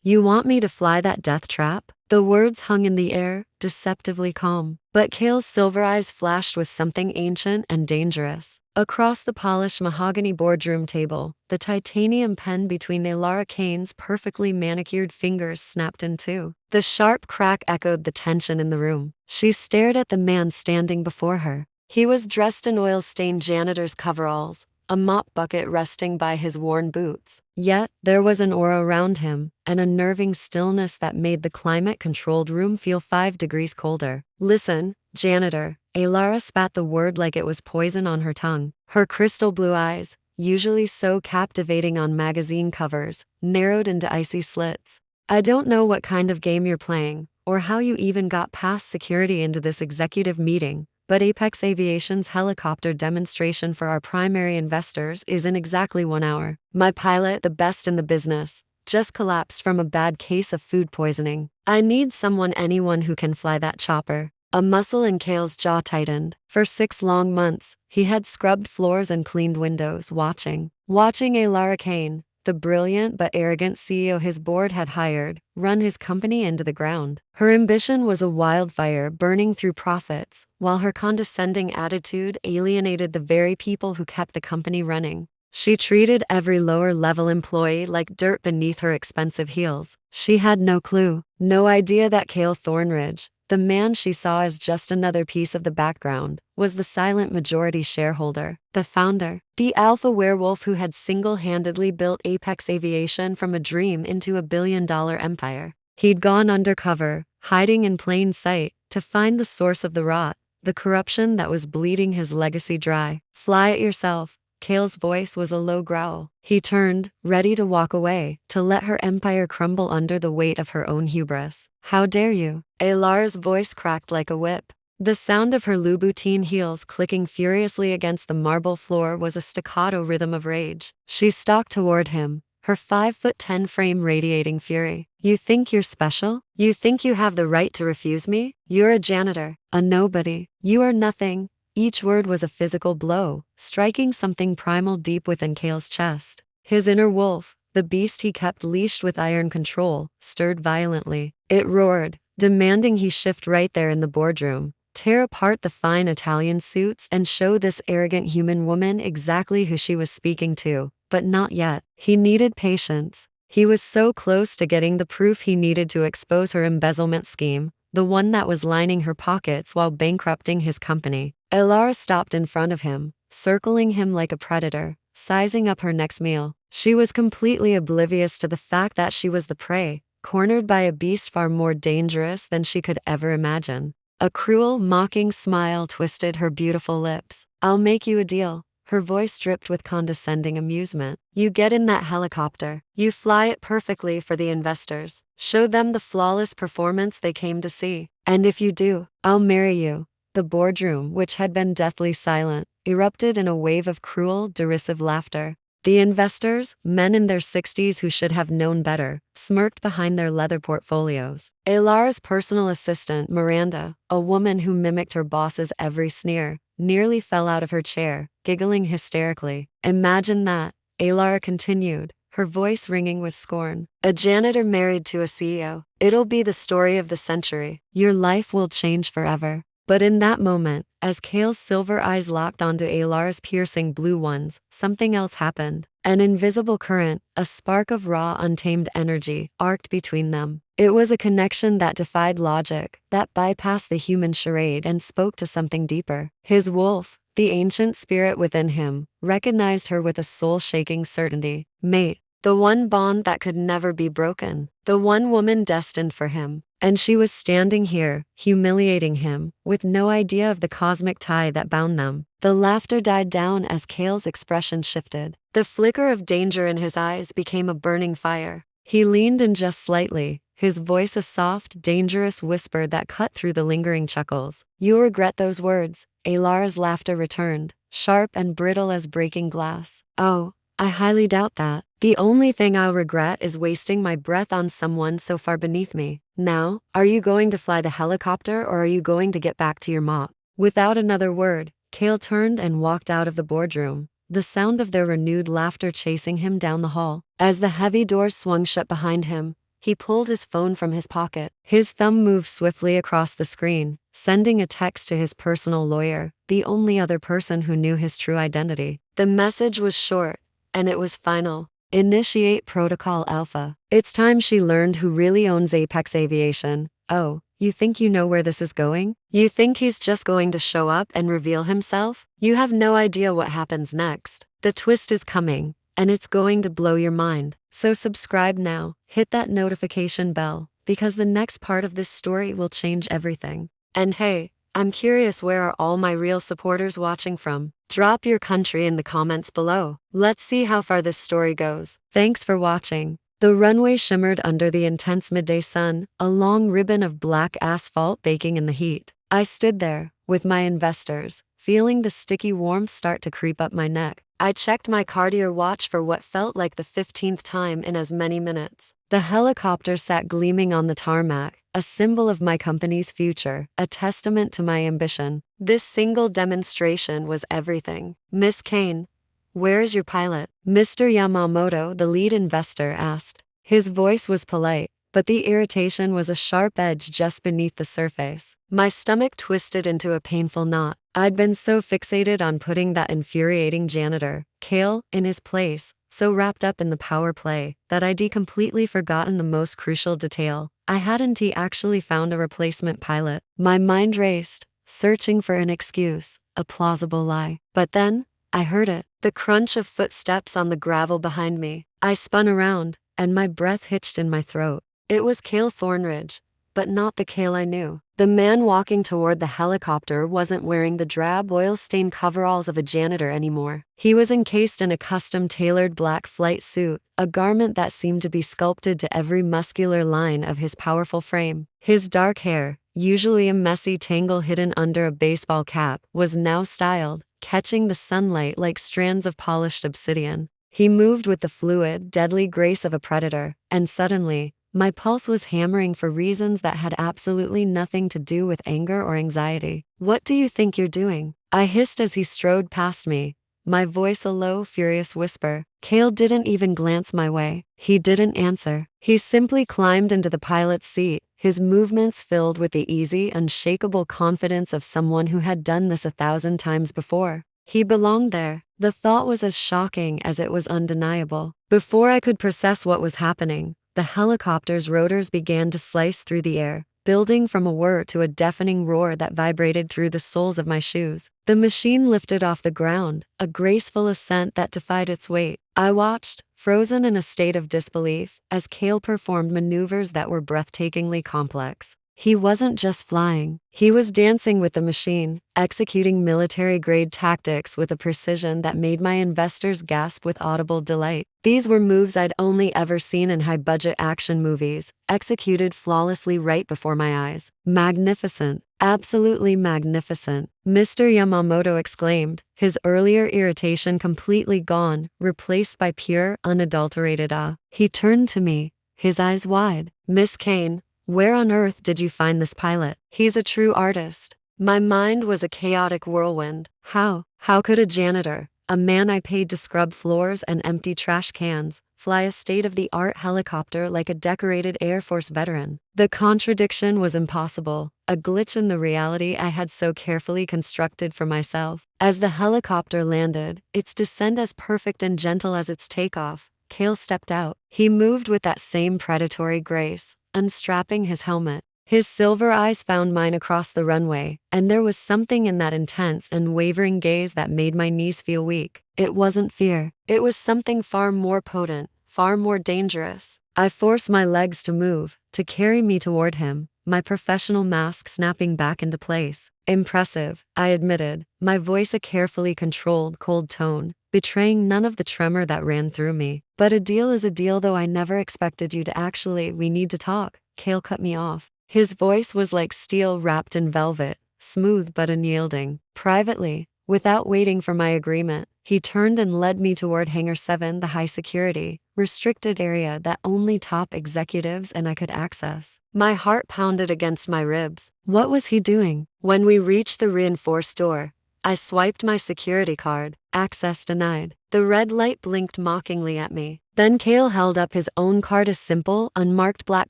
You want me to fly that death trap? The words hung in the air, deceptively calm. But Kale's silver eyes flashed with something ancient and dangerous. Across the polished mahogany boardroom table, the titanium pen between Elara Kane's perfectly manicured fingers snapped in two. The sharp crack echoed the tension in the room. She stared at the man standing before her. He was dressed in oil-stained janitor's coveralls, a mop bucket resting by his worn boots. Yet, there was an aura around him, an unnerving stillness that made the climate-controlled room feel 5 degrees colder. Listen, janitor. Elara spat the word like it was poison on her tongue. Her crystal blue eyes, usually so captivating on magazine covers, narrowed into icy slits. I don't know what kind of game you're playing, or how you even got past security into this executive meeting, but Apex Aviation's helicopter demonstration for our primary investors is in exactly 1 hour. My pilot, the best in the business, just collapsed from a bad case of food poisoning. I need anyone who can fly that chopper. A muscle in Kale's jaw tightened. For 6 long months, he had scrubbed floors and cleaned windows, watching Elara Kane, the brilliant but arrogant CEO his board had hired, run his company into the ground. Her ambition was a wildfire burning through profits, while her condescending attitude alienated the very people who kept the company running. She treated every lower-level employee like dirt beneath her expensive heels. She had no clue, no idea that Kale Thornridge, the man she saw as just another piece of the background, was the silent majority shareholder, the founder, the alpha werewolf who had single-handedly built Apex Aviation from a dream into a billion-dollar empire. He'd gone undercover, hiding in plain sight, to find the source of the rot, the corruption that was bleeding his legacy dry. Fly it yourself. Kale's voice was a low growl. He turned, ready to walk away, to let her empire crumble under the weight of her own hubris. How dare you? Elara's voice cracked like a whip. The sound of her Louboutin heels clicking furiously against the marble floor was a staccato rhythm of rage. She stalked toward him, her 5'10" frame radiating fury. You think you're special? You think you have the right to refuse me? You're a janitor, a nobody. You are nothing. Each word was a physical blow, striking something primal deep within Kale's chest. His inner wolf, the beast he kept leashed with iron control, stirred violently. It roared, demanding he shift right there in the boardroom, tear apart the fine Italian suits and show this arrogant human woman exactly who she was speaking to, but not yet. He needed patience. He was so close to getting the proof he needed to expose her embezzlement scheme, the one that was lining her pockets while bankrupting his company. Elara stopped in front of him, circling him like a predator, sizing up her next meal. She was completely oblivious to the fact that she was the prey, cornered by a beast far more dangerous than she could ever imagine. A cruel, mocking smile twisted her beautiful lips. I'll make you a deal. Her voice dripped with condescending amusement. You get in that helicopter. You fly it perfectly for the investors. Show them the flawless performance they came to see. And if you do, I'll marry you. The boardroom, which had been deathly silent, erupted in a wave of cruel, derisive laughter. The investors, men in their 60s who should have known better, smirked behind their leather portfolios. Elara's personal assistant, Miranda, a woman who mimicked her boss's every sneer, nearly fell out of her chair, giggling hysterically. Imagine that, Elara continued, her voice ringing with scorn. A janitor married to a CEO. It'll be the story of the century. Your life will change forever. But in that moment, as Kale's silver eyes locked onto Elara's piercing blue ones, something else happened. An invisible current, a spark of raw, untamed energy, arced between them. It was a connection that defied logic, that bypassed the human charade and spoke to something deeper. His wolf, the ancient spirit within him, recognized her with a soul-shaking certainty. Mate, the one bond that could never be broken, the one woman destined for him. And she was standing here, humiliating him, with no idea of the cosmic tie that bound them. The laughter died down as Kale's expression shifted. The flicker of danger in his eyes became a burning fire. He leaned in just slightly, his voice a soft, dangerous whisper that cut through the lingering chuckles. You'll regret those words. Elara's laughter returned, sharp and brittle as breaking glass. Oh, I highly doubt that. The only thing I'll regret is wasting my breath on someone so far beneath me. Now, are you going to fly the helicopter or are you going to get back to your mop? Without another word, Kale turned and walked out of the boardroom, the sound of their renewed laughter chasing him down the hall. As the heavy doors swung shut behind him, He pulled his phone from his pocket. His thumb moved swiftly across the screen, sending a text to his personal lawyer, the only other person who knew his true identity. The message was short, and it was final. Initiate Protocol Alpha. It's time she learned who really owns Apex Aviation. Oh, you think you know where this is going? You think he's just going to show up and reveal himself? You have no idea what happens next. The twist is coming, and it's going to blow your mind. So subscribe now, hit that notification bell, because the next part of this story will change everything. And hey, I'm curious, where are all my real supporters watching from? Drop your country in the comments below. Let's see how far this story goes. Thanks for watching. The runway shimmered under the intense midday sun, a long ribbon of black asphalt baking in the heat. I stood there, with my investors, feeling the sticky warmth start to creep up my neck. I checked my Cartier watch for what felt like the 15th time in as many minutes. The helicopter sat gleaming on the tarmac, a symbol of my company's future, a testament to my ambition. This single demonstration was everything. Miss Kane, where is your pilot? Mr. Yamamoto, the lead investor, asked. His voice was polite, but the irritation was a sharp edge just beneath the surface. My stomach twisted into a painful knot. I'd been so fixated on putting that infuriating janitor, Kale, in his place, so wrapped up in the power play, that I'd completely forgotten the most crucial detail. I hadn't actually found a replacement pilot. My mind raced, searching for an excuse, a plausible lie. But then, I heard it, the crunch of footsteps on the gravel behind me. I spun around, and my breath hitched in my throat. It was Cale Thornridge, but not the Cale I knew. The man walking toward the helicopter wasn't wearing the drab, oil-stained coveralls of a janitor anymore. He was encased in a custom-tailored black flight suit, a garment that seemed to be sculpted to every muscular line of his powerful frame. His dark hair, usually a messy tangle hidden under a baseball cap, was now styled, catching the sunlight like strands of polished obsidian. He moved with the fluid, deadly grace of a predator, and suddenly, my pulse was hammering for reasons that had absolutely nothing to do with anger or anxiety. What do you think you're doing? I hissed as he strode past me, my voice a low, furious whisper. Cale didn't even glance my way. He didn't answer. He simply climbed into the pilot's seat, his movements filled with the easy, unshakable confidence of someone who had done this 1,000 times before. He belonged there. The thought was as shocking as it was undeniable. Before I could process what was happening, the helicopter's rotors began to slice through the air, building from a whir to a deafening roar that vibrated through the soles of my shoes. The machine lifted off the ground, a graceful ascent that defied its weight. I watched, frozen in a state of disbelief, as Cale performed maneuvers that were breathtakingly complex. He wasn't just flying. He was dancing with the machine, executing military-grade tactics with a precision that made my investors gasp with audible delight. These were moves I'd only ever seen in high-budget action movies, executed flawlessly right before my eyes. Magnificent. Absolutely magnificent, Mr. Yamamoto exclaimed, his earlier irritation completely gone, replaced by pure, unadulterated awe. He turned to me, his eyes wide. Miss Kane, where on earth did you find this pilot? He's a true artist. My mind was a chaotic whirlwind. How could a janitor, a man I paid to scrub floors and empty trash cans, fly a state-of-the-art helicopter like a decorated Air Force veteran? The contradiction was impossible, a glitch in the reality I had so carefully constructed for myself. As the helicopter landed, its descent as perfect and gentle as its takeoff, Cale stepped out. He moved with that same predatory grace, unstrapping his helmet. His silver eyes found mine across the runway, and there was something in that intense and wavering gaze that made my knees feel weak. It wasn't fear. It was something far more potent, far more dangerous. I forced my legs to move, to carry me toward him, my professional mask snapping back into place. Impressive, I admitted, my voice a carefully controlled, cold tone, betraying none of the tremor that ran through me. But a deal is a deal, though I never expected you to actually. We need to talk. Cale cut me off. His voice was like steel wrapped in velvet, smooth but unyielding. Privately, without waiting for my agreement, he turned and led me toward Hangar 7, the high-security, restricted area that only top executives and I could access. My heart pounded against my ribs. What was he doing? When we reached the reinforced door, I swiped my security card. Access denied. The red light blinked mockingly at me. Then Kale held up his own card, a simple, unmarked black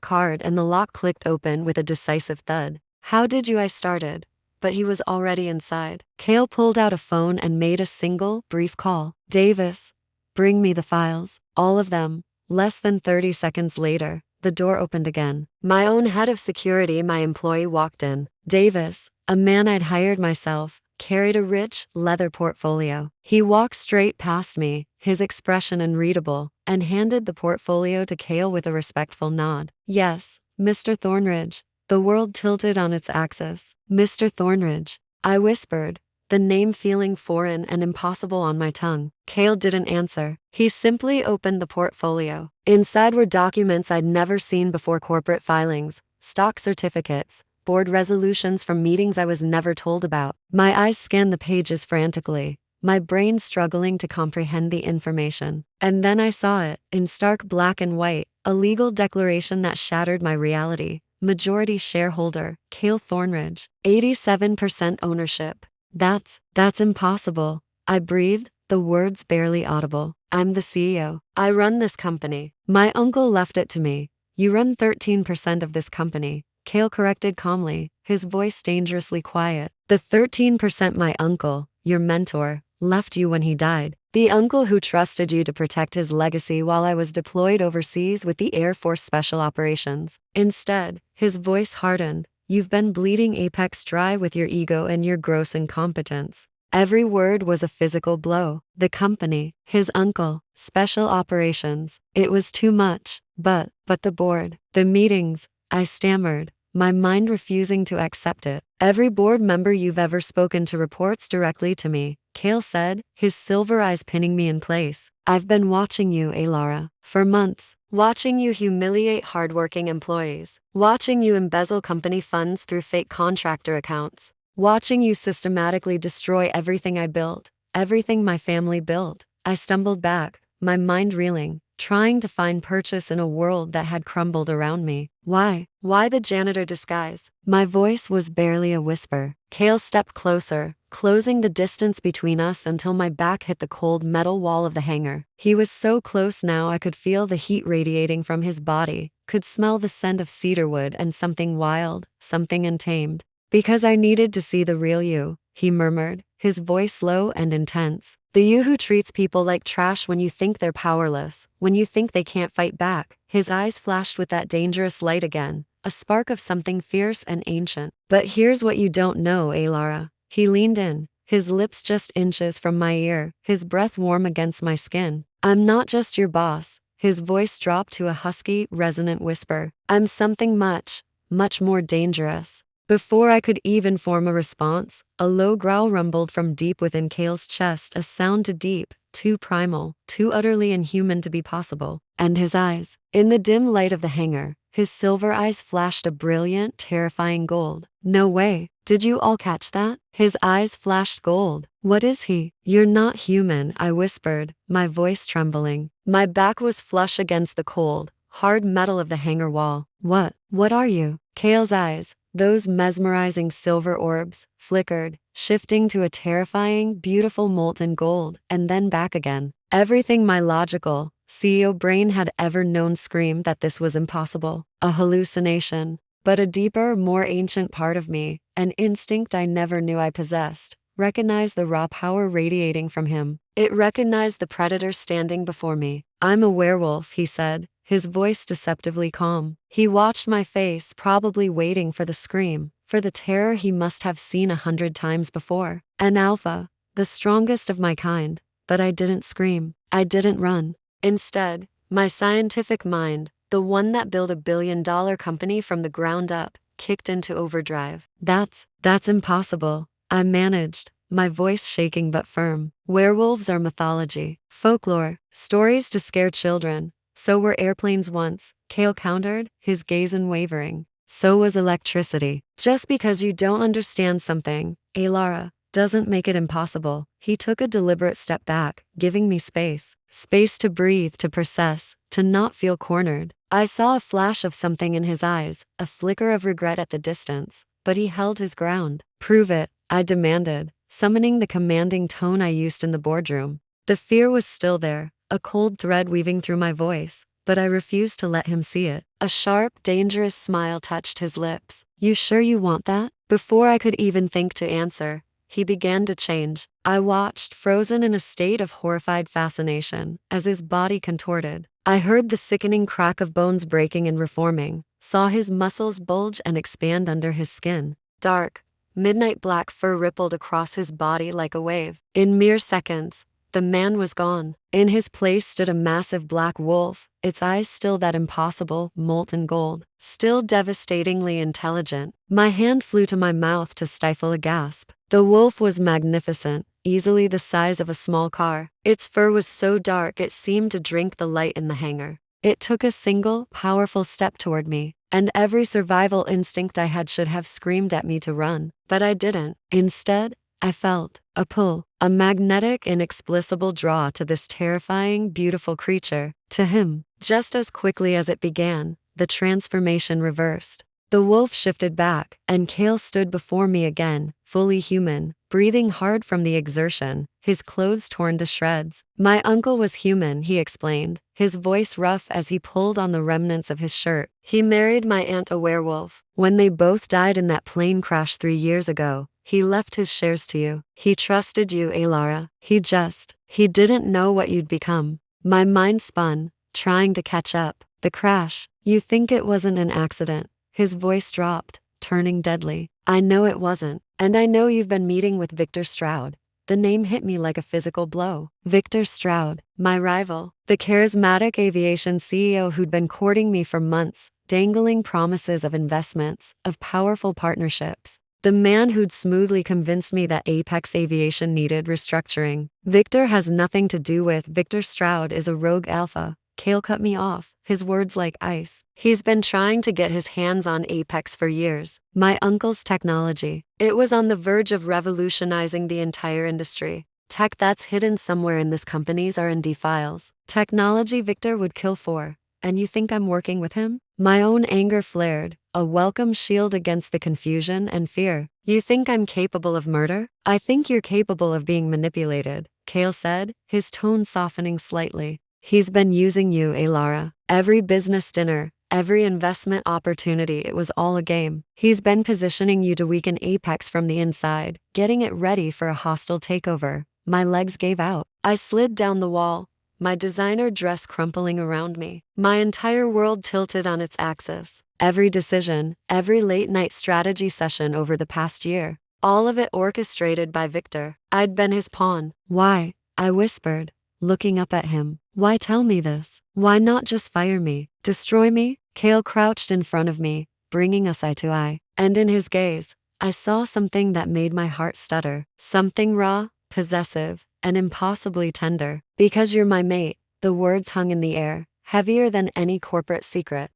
card, and the lock clicked open with a decisive thud. How did you? I started. But he was already inside. Kale pulled out a phone and made a single, brief call. Davis, bring me the files. All of them. Less than 30 seconds later, the door opened again. My own head of security, my employee, walked in. Davis, a man I'd hired myself, carried a rich, leather portfolio. He walked straight past me, his expression unreadable, and handed the portfolio to Kale with a respectful nod. Yes, Mr. Thornridge. The world tilted on its axis. Mr. Thornridge, I whispered, the name feeling foreign and impossible on my tongue. Kale didn't answer. He simply opened the portfolio. Inside were documents I'd never seen before: corporate filings, stock certificates, board resolutions from meetings I was never told about. My eyes scanned the pages frantically, my brain struggling to comprehend the information. And then I saw it, in stark black and white, a legal declaration that shattered my reality. Majority shareholder, Kale Thornridge. 87% ownership. That's impossible. I breathed, the words barely audible. I'm the CEO. I run this company. My uncle left it to me. You run 13% of this company, Kale corrected calmly, his voice dangerously quiet. The 13% my uncle, your mentor, left you when he died. The uncle who trusted you to protect his legacy while I was deployed overseas with the Air Force Special Operations. Instead, his voice hardened. You've been bleeding Apex dry with your ego and your gross incompetence. Every word was a physical blow. The company, his uncle, special operations. It was too much. But the board, the meetings, I stammered, my mind refusing to accept it. Every board member you've ever spoken to reports directly to me, Kale said, his silver eyes pinning me in place. I've been watching you, Alara, for months. Watching you humiliate hardworking employees. Watching you embezzle company funds through fake contractor accounts. Watching you systematically destroy everything I built, everything my family built. I stumbled back, my mind reeling, trying to find purchase in a world that had crumbled around me. Why? Why the janitor disguise? My voice was barely a whisper. Kale stepped closer, closing the distance between us until my back hit the cold metal wall of the hangar. He was so close now I could feel the heat radiating from his body, could smell the scent of cedarwood and something wild, something untamed. Because I needed to see the real you, he murmured, his voice low and intense. The you who treats people like trash when you think they're powerless, when you think they can't fight back. His eyes flashed with that dangerous light again, a spark of something fierce and ancient. But here's what you don't know, Alara. He leaned in, his lips just inches from my ear, his breath warm against my skin. I'm not just your boss. His voice dropped to a husky, resonant whisper. I'm something much, much more dangerous. Before I could even form a response, a low growl rumbled from deep within Kale's chest, a sound too deep, too primal, too utterly inhuman to be possible. And his eyes, in the dim light of the hangar, his silver eyes flashed a brilliant, terrifying gold. No way. Did you all catch that? His eyes flashed gold. What is he? You're not human, I whispered, my voice trembling. My back was flush against the cold, hard metal of the hangar wall. What are you? Kale's eyes, those mesmerizing silver orbs, flickered, shifting to a terrifying, beautiful molten gold, and then back again. Everything my logical, CEO brain had ever known screamed that this was impossible, a hallucination. But a deeper, more ancient part of me, an instinct I never knew I possessed, recognized the raw power radiating from him. It recognized the predator standing before me. I'm a werewolf, he said, his voice deceptively calm. He watched my face, probably waiting for the scream, for the terror he must have seen 100 times before. An alpha, the strongest of my kind. But I didn't scream. I didn't run. Instead, my scientific mind, the one that built $1 billion company from the ground up, kicked into overdrive. That's impossible. I managed, my voice shaking but firm. Werewolves are mythology, folklore, stories to scare children. So were airplanes once, Kale countered, his gaze unwavering. So was electricity. Just because you don't understand something, Alara, doesn't make it impossible. He took a deliberate step back, giving me space. Space to breathe, to process, to not feel cornered. I saw a flash of something in his eyes, a flicker of regret at the distance, but he held his ground. Prove it, I demanded, summoning the commanding tone I used in the boardroom. The fear was still there, a cold thread weaving through my voice, but I refused to let him see it. A sharp, dangerous smile touched his lips. You sure you want that? Before I could even think to answer, he began to change. I watched, frozen in a state of horrified fascination, as his body contorted. I heard the sickening crack of bones breaking and reforming, saw his muscles bulge and expand under his skin. Dark, midnight black fur rippled across his body like a wave. In mere seconds, the man was gone. In his place stood a massive black wolf, its eyes still that impossible, molten gold, still devastatingly intelligent. My hand flew to my mouth to stifle a gasp. The wolf was magnificent, easily the size of a small car. Its fur was so dark it seemed to drink the light in the hangar. It took a single, powerful step toward me, and every survival instinct I had should have screamed at me to run. But I didn't. Instead, I felt a pull, a magnetic, inexplicable draw to this terrifying, beautiful creature, to him. Just as quickly as it began, the transformation reversed. The wolf shifted back, and Kale stood before me again, fully human, breathing hard from the exertion, his clothes torn to shreds. My uncle was human, he explained, his voice rough as he pulled on the remnants of his shirt. He married my aunt, a werewolf. When they both died in that plane crash 3 years ago, he left his shares to you. He trusted you, Alara. He didn't know what you'd become. My mind spun, trying to catch up. The crash. You think it wasn't an accident? His voice dropped, turning deadly. I know it wasn't. And I know you've been meeting with Victor Stroud. The name hit me like a physical blow. Victor Stroud, my rival. The charismatic aviation CEO who'd been courting me for months, dangling promises of investments, of powerful partnerships. The man who'd smoothly convinced me that Apex Aviation needed restructuring. Victor has nothing to do with. Victor Stroud is a rogue alpha. Kale cut me off, his words like ice. He's been trying to get his hands on Apex for years. My uncle's technology. It was on the verge of revolutionizing the entire industry. Tech that's hidden somewhere in this company's R&D files. Technology Victor would kill for. And you think I'm working with him? My own anger flared, a welcome shield against the confusion and fear. You think I'm capable of murder? I think you're capable of being manipulated, Kale said, his tone softening slightly. He's been using you, Alara. Every business dinner, every investment opportunity, it was all a game. He's been positioning you to weaken Apex from the inside, getting it ready for a hostile takeover. My legs gave out. I slid down the wall, my designer dress crumpling around me. My entire world tilted on its axis. Every decision, every late-night strategy session over the past year, all of it orchestrated by Victor. I'd been his pawn. Why? I whispered, looking up at him. Why tell me this? Why not just fire me? Destroy me? Kale crouched in front of me, bringing us eye to eye. And in his gaze, I saw something that made my heart stutter. Something raw, possessive, and impossibly tender. Because you're my mate, the words hung in the air, heavier than any corporate secret.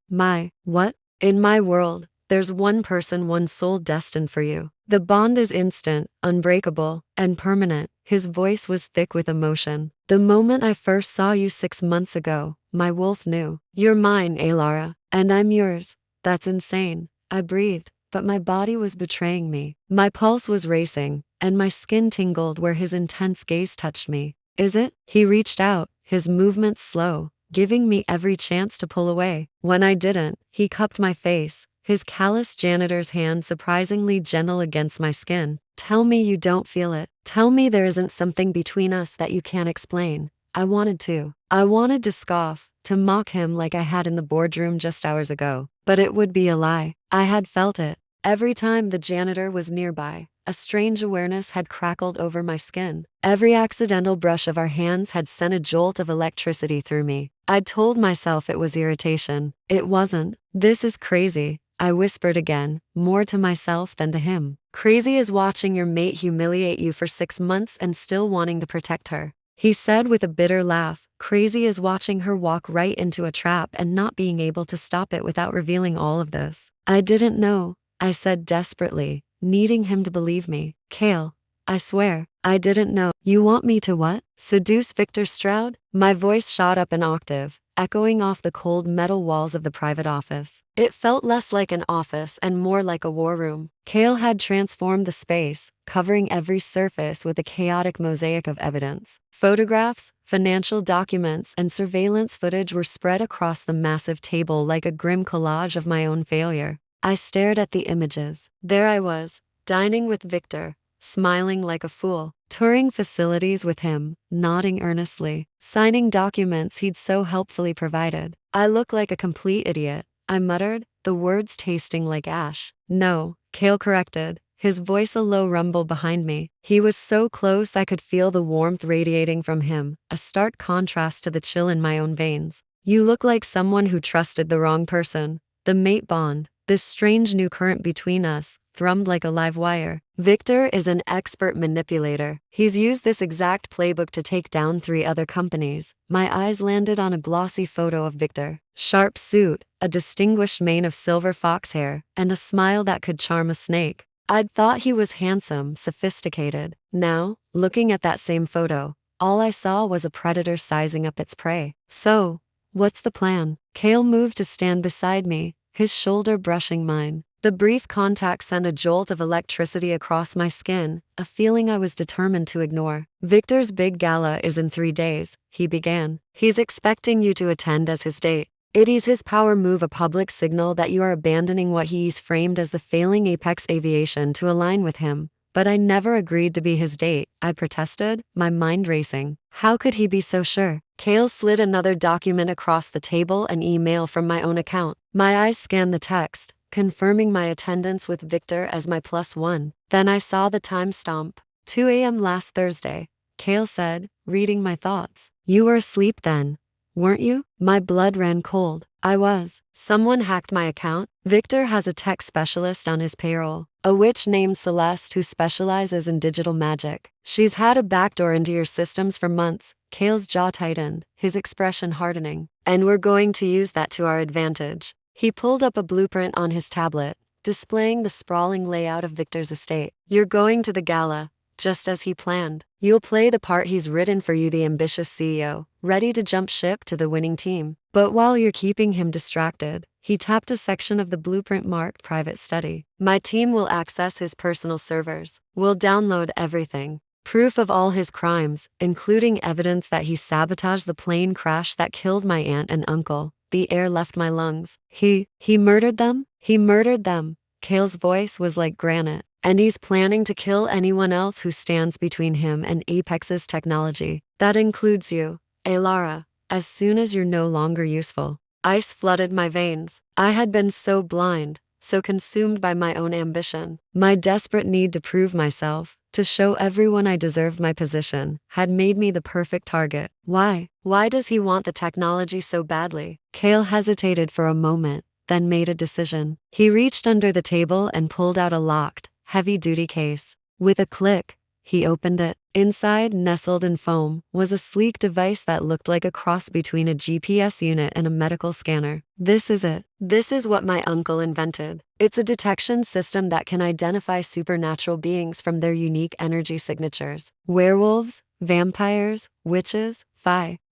What? In my world, there's one person, one soul destined for you. The bond is instant, unbreakable, and permanent. His voice was thick with emotion. The moment I first saw you 6 months ago, my wolf knew. You're mine, Alara, and I'm yours. That's insane. I breathed, but my body was betraying me. My pulse was racing, and my skin tingled where his intense gaze touched me. Is it? He reached out, his movements slow, giving me every chance to pull away. When I didn't, he cupped my face, his callous janitor's hand surprisingly gentle against my skin. Tell me you don't feel it. Tell me there isn't something between us that you can't explain. I wanted to scoff, to mock him like I had in the boardroom just hours ago. But it would be a lie. I had felt it. Every time the janitor was nearby, a strange awareness had crackled over my skin. Every accidental brush of our hands had sent a jolt of electricity through me. I'd told myself it was irritation. It wasn't. This is crazy, I whispered again, more to myself than to him. Crazy as watching your mate humiliate you for 6 months and still wanting to protect her. He said with a bitter laugh. Crazy as watching her walk right into a trap and not being able to stop it without revealing all of this. I didn't know, I said desperately, needing him to believe me. Kale, I swear, I didn't know. You want me to what? Seduce Victor Stroud? My voice shot up an octave, echoing off the cold metal walls of the private office. It felt less like an office and more like a war room. Kale had transformed the space, covering every surface with a chaotic mosaic of evidence. Photographs, financial documents, and surveillance footage were spread across the massive table like a grim collage of my own failure. I stared at the images. There I was, dining with Victor, smiling like a fool, touring facilities with him, nodding earnestly, signing documents he'd so helpfully provided. I look like a complete idiot, I muttered, the words tasting like ash. No, Kale corrected, his voice a low rumble behind me. He was so close I could feel the warmth radiating from him, a stark contrast to the chill in my own veins. You look like someone who trusted the wrong person. The mate bond, this strange new current between us, thrummed like a live wire. Victor is an expert manipulator. He's used this exact playbook to take down 3 other companies. My eyes landed on a glossy photo of Victor. Sharp suit, a distinguished mane of silver fox hair, and a smile that could charm a snake. I'd thought he was handsome, sophisticated. Now, looking at that same photo, all I saw was a predator sizing up its prey. So, what's the plan? Kale moved to stand beside me, his shoulder brushing mine. The brief contact sent a jolt of electricity across my skin, a feeling I was determined to ignore. Victor's big gala is in 3 days, he began. He's expecting you to attend as his date. It is his power move, a public signal that you are abandoning what he's framed as the failing Apex Aviation to align with him. But I never agreed to be his date, I protested, my mind racing. How could he be so sure? Kale slid another document across the table, an email from my own account. My eyes scanned the text, confirming my attendance with Victor as my +1. Then I saw the timestamp. 2 a.m. last Thursday, Kale said, reading my thoughts. You were asleep then, weren't you? My blood ran cold. I was. Someone hacked my account. Victor has a tech specialist on his payroll, a witch named Celeste who specializes in digital magic. She's had a backdoor into your systems for months. Kale's jaw tightened, his expression hardening. And we're going to use that to our advantage. He pulled up a blueprint on his tablet, displaying the sprawling layout of Victor's estate. You're going to the gala, just as he planned. You'll play the part he's written for you, the ambitious CEO, ready to jump ship to the winning team. But while you're keeping him distracted, he tapped a section of the blueprint marked Private Study. My team will access his personal servers. We'll download everything. Proof of all his crimes, including evidence that he sabotaged the plane crash that killed my aunt and uncle. The air left my lungs. He murdered them? He murdered them. Kale's voice was like granite. And he's planning to kill anyone else who stands between him and Apex's technology. That includes you, Alara, as soon as you're no longer useful. Ice flooded my veins. I had been so blind, so consumed by my own ambition. My desperate need to prove myself, to show everyone I deserved my position, had made me the perfect target. Why? Why does he want the technology so badly? Kale hesitated for a moment, then made a decision. He reached under the table and pulled out a locked, heavy-duty case. With a click, he opened it. Inside, nestled in foam, was a sleek device that looked like a cross between a GPS unit and a medical scanner. This is it. This is what my uncle invented. It's a detection system that can identify supernatural beings from their unique energy signatures. Werewolves, vampires, witches,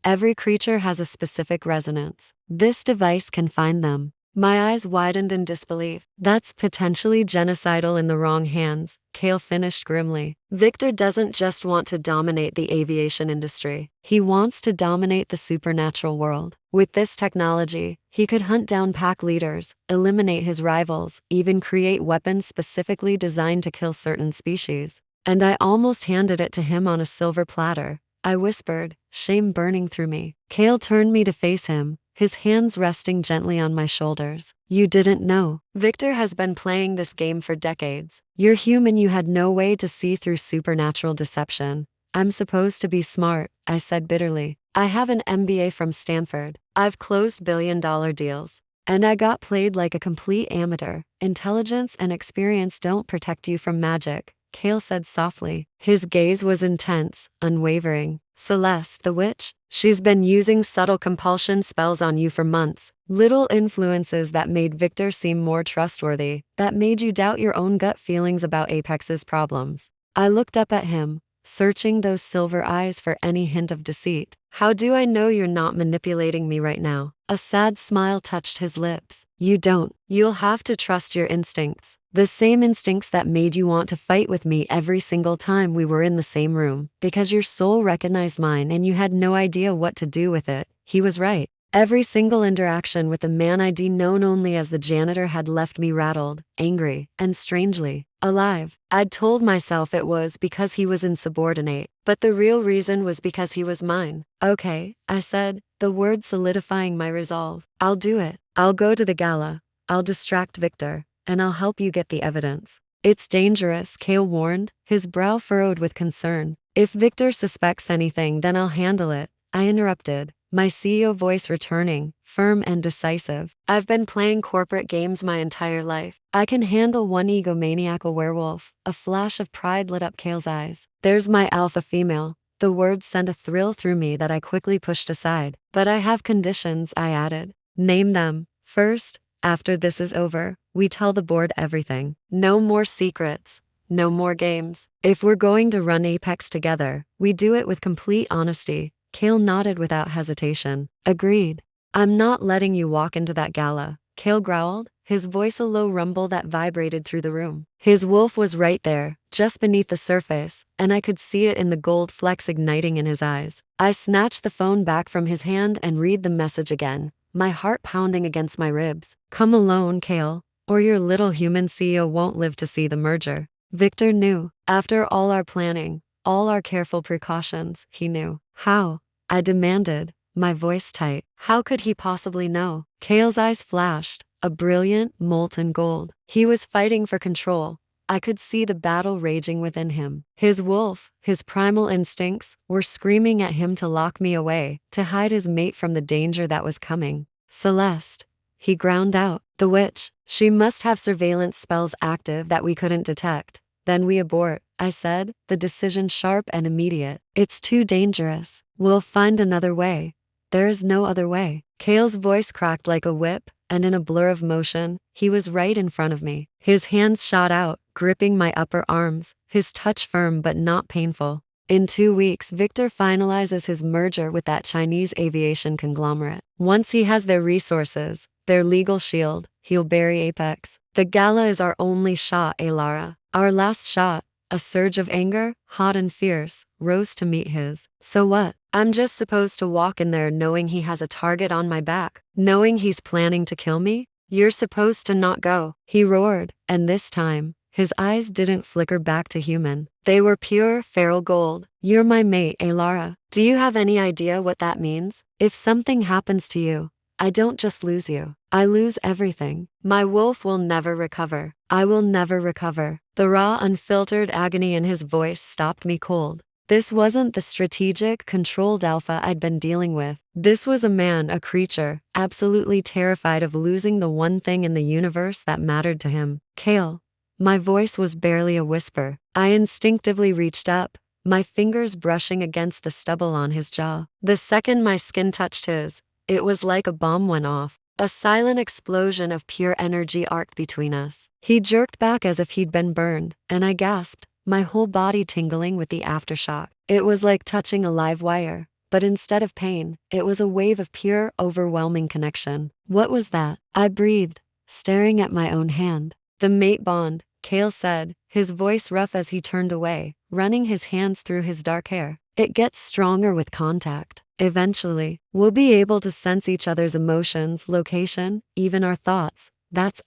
every creature has a specific resonance. This device can find them. My eyes widened in disbelief. That's potentially genocidal in the wrong hands, Kale finished grimly. Victor doesn't just want to dominate the aviation industry. He wants to dominate the supernatural world. With this technology, he could hunt down pack leaders, eliminate his rivals, even create weapons specifically designed to kill certain species. And I almost handed it to him on a silver platter. I whispered, shame burning through me. Kale turned me to face him, his hands resting gently on my shoulders. You didn't know. Victor has been playing this game for decades. You're human, you had no way to see through supernatural deception. I'm supposed to be smart, I said bitterly. I have an MBA from Stanford. I've closed billion-dollar deals. And I got played like a complete amateur. Intelligence and experience don't protect you from magic, Kale said softly. His gaze was intense, unwavering. Celeste, the witch? She's been using subtle compulsion spells on you for months. Little influences that made Victor seem more trustworthy, that made you doubt your own gut feelings about Apex's problems. I looked up at him, searching those silver eyes for any hint of deceit. How do I know you're not manipulating me right now? A sad smile touched his lips. You don't. You'll have to trust your instincts. The same instincts that made you want to fight with me every single time we were in the same room. Because your soul recognized mine and you had no idea what to do with it. He was right. Every single interaction with the man I'd known only as the janitor had left me rattled, angry, and strangely alive. I'd told myself it was because he was insubordinate, but the real reason was because he was mine. Okay, I said, the word solidifying my resolve. I'll do it. I'll go to the gala. I'll distract Victor, and I'll help you get the evidence. It's dangerous, Kale warned, his brow furrowed with concern. If Victor suspects anything, then I'll handle it, I interrupted, my CEO voice returning, firm and decisive. I've been playing corporate games my entire life. I can handle one egomaniacal werewolf. A flash of pride lit up Kale's eyes. There's my alpha female. The words sent a thrill through me that I quickly pushed aside. But I have conditions, I added. Name them. First, after this is over, we tell the board everything. No more secrets. No more games. If we're going to run Apex together, we do it with complete honesty. Kale nodded without hesitation. Agreed. I'm not letting you walk into that gala, Kale growled, his voice a low rumble that vibrated through the room. His wolf was right there, just beneath the surface, and I could see it in the gold flecks igniting in his eyes. I snatched the phone back from his hand and read the message again, my heart pounding against my ribs. Come alone, Kale, or your little human CEO won't live to see the merger. Victor knew. After all our planning, all our careful precautions, he knew. How? I demanded, my voice tight. How could he possibly know? Kale's eyes flashed, a brilliant, molten gold. He was fighting for control. I could see the battle raging within him. His wolf, his primal instincts, were screaming at him to lock me away, to hide his mate from the danger that was coming. Celeste, he ground out. The witch. She must have surveillance spells active that we couldn't detect. Then we abort, I said, the decision sharp and immediate. It's too dangerous. We'll find another way. There is no other way. Kale's voice cracked like a whip, and in a blur of motion, he was right in front of me. His hands shot out, gripping my upper arms, his touch firm but not painful. In 2 weeks, Victor finalizes his merger with that Chinese aviation conglomerate. Once he has their resources, their legal shield, he'll bury Apex. The gala is our only shot, Lara. Our last shot. A surge of anger, hot and fierce, rose to meet his. So what? I'm just supposed to walk in there knowing he has a target on my back, knowing he's planning to kill me? You're supposed to not go, he roared, and this time, his eyes didn't flicker back to human. They were pure, feral gold. You're my mate, Lara. Do you have any idea what that means? If something happens to you, I don't just lose you. I lose everything. My wolf will never recover. I will never recover. The raw, unfiltered agony in his voice stopped me cold. This wasn't the strategic, controlled alpha I'd been dealing with. This was a man, a creature, absolutely terrified of losing the one thing in the universe that mattered to him. Kale. My voice was barely a whisper. I instinctively reached up, my fingers brushing against the stubble on his jaw. The second my skin touched his, it was like a bomb went off. A silent explosion of pure energy arced between us. He jerked back as if he'd been burned, and I gasped, my whole body tingling with the aftershock. It was like touching a live wire, but instead of pain, it was a wave of pure, overwhelming connection. What was that? I breathed, staring at my own hand. The mate bond, Kale said, his voice rough as he turned away, running his hands through his dark hair. It gets stronger with contact. Eventually, we'll be able to sense each other's emotions, location, even our thoughts.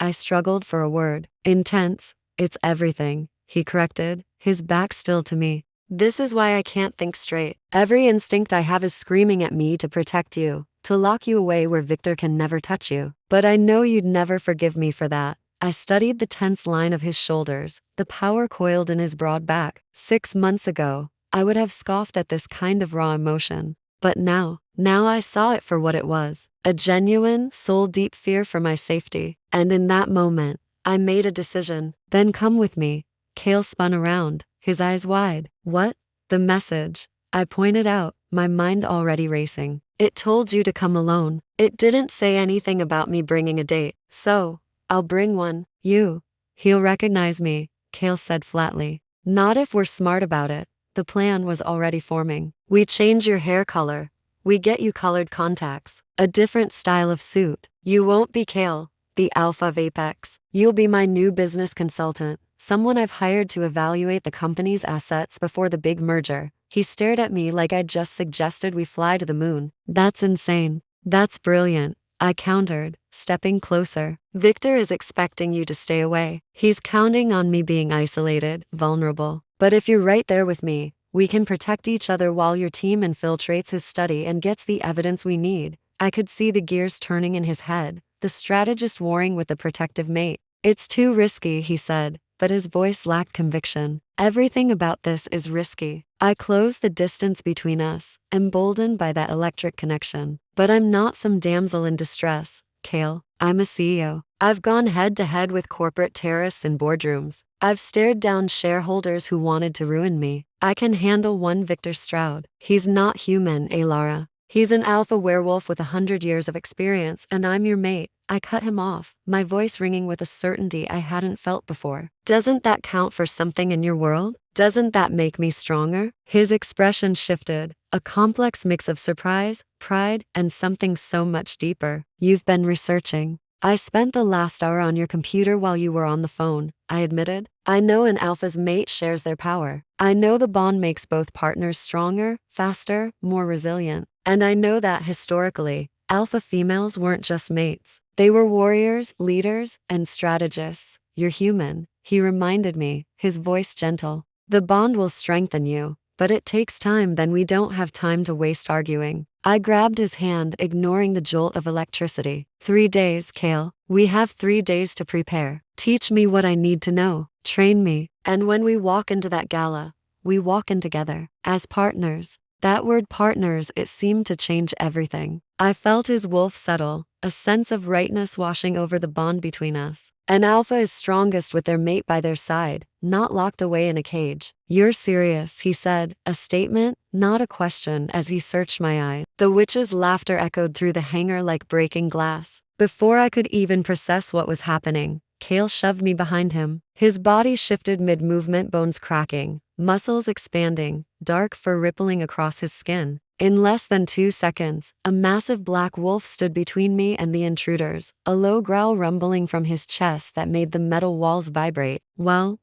I struggled for a word. Intense. It's everything, he corrected, his back still to me. This is why I can't think straight. Every instinct I have is screaming at me to protect you, to lock you away where Victor can never touch you. But I know you'd never forgive me for that. I studied the tense line of his shoulders, the power coiled in his broad back. 6 months ago, I would have scoffed at this kind of raw emotion. But now I saw it for what it was, a genuine, soul-deep fear for my safety. And in that moment, I made a decision. Then come with me. Kale spun around, his eyes wide. What? The message. I pointed out, my mind already racing. It told you to come alone. It didn't say anything about me bringing a date. So, I'll bring one. He'll recognize me, Kale said flatly. Not if we're smart about it. the plan was already forming. We change your hair color. We get you colored contacts. A different style of suit. You won't be Kale, the alpha of Apex. You'll be my new business consultant, someone I've hired to evaluate the company's assets before the big merger. He stared at me like I'd just suggested we fly to the moon. That's insane. That's brilliant, I countered, stepping closer. Victor is expecting you to stay away. He's counting on me being isolated, vulnerable. But if you're right there with me, we can protect each other while your team infiltrates his study and gets the evidence we need. I could see the gears turning in his head, the strategist warring with the protective mate. It's too risky, he said, but his voice lacked conviction. Everything about this is risky. I closed the distance between us, emboldened by that electric connection. But I'm not some damsel in distress, Kale. I'm a CEO. I've gone head to head with corporate terrorists in boardrooms. I've stared down shareholders who wanted to ruin me. I can handle one Victor Stroud. He's not human, Lara. He's an alpha werewolf with 100 years of experience, and I'm your mate. I cut him off, my voice ringing with a certainty I hadn't felt before. Doesn't that count for something in your world? Doesn't that make me stronger? His expression shifted, a complex mix of surprise, pride, and something so much deeper. You've been researching. I spent the last hour on your computer while you were on the phone, I admitted. I know an alpha's mate shares their power. I know the bond makes both partners stronger, faster, more resilient. And I know that historically, alpha females weren't just mates. They were warriors, leaders, and strategists. You're human, he reminded me, his voice gentle. The bond will strengthen you, but it takes time. Then we don't have time to waste arguing. I grabbed his hand, ignoring the jolt of electricity. 3 days, Kale. We have 3 days to prepare. Teach me what I need to know. Train me. And when we walk into that gala, we walk in together, as partners. That word partners, it seemed to change everything. I felt his wolf settle, a sense of rightness washing over the bond between us. An alpha is strongest with their mate by their side, not locked away in a cage. You're serious, he said, a statement, not a question, as he searched my eyes. The witch's laughter echoed through the hangar like breaking glass. Before I could even process what was happening, Kale shoved me behind him. His body shifted mid-movement, bones cracking, muscles expanding, dark fur rippling across his skin. In less than 2 seconds, a massive black wolf stood between me and the intruders, a low growl rumbling from his chest that made the metal walls vibrate. Well,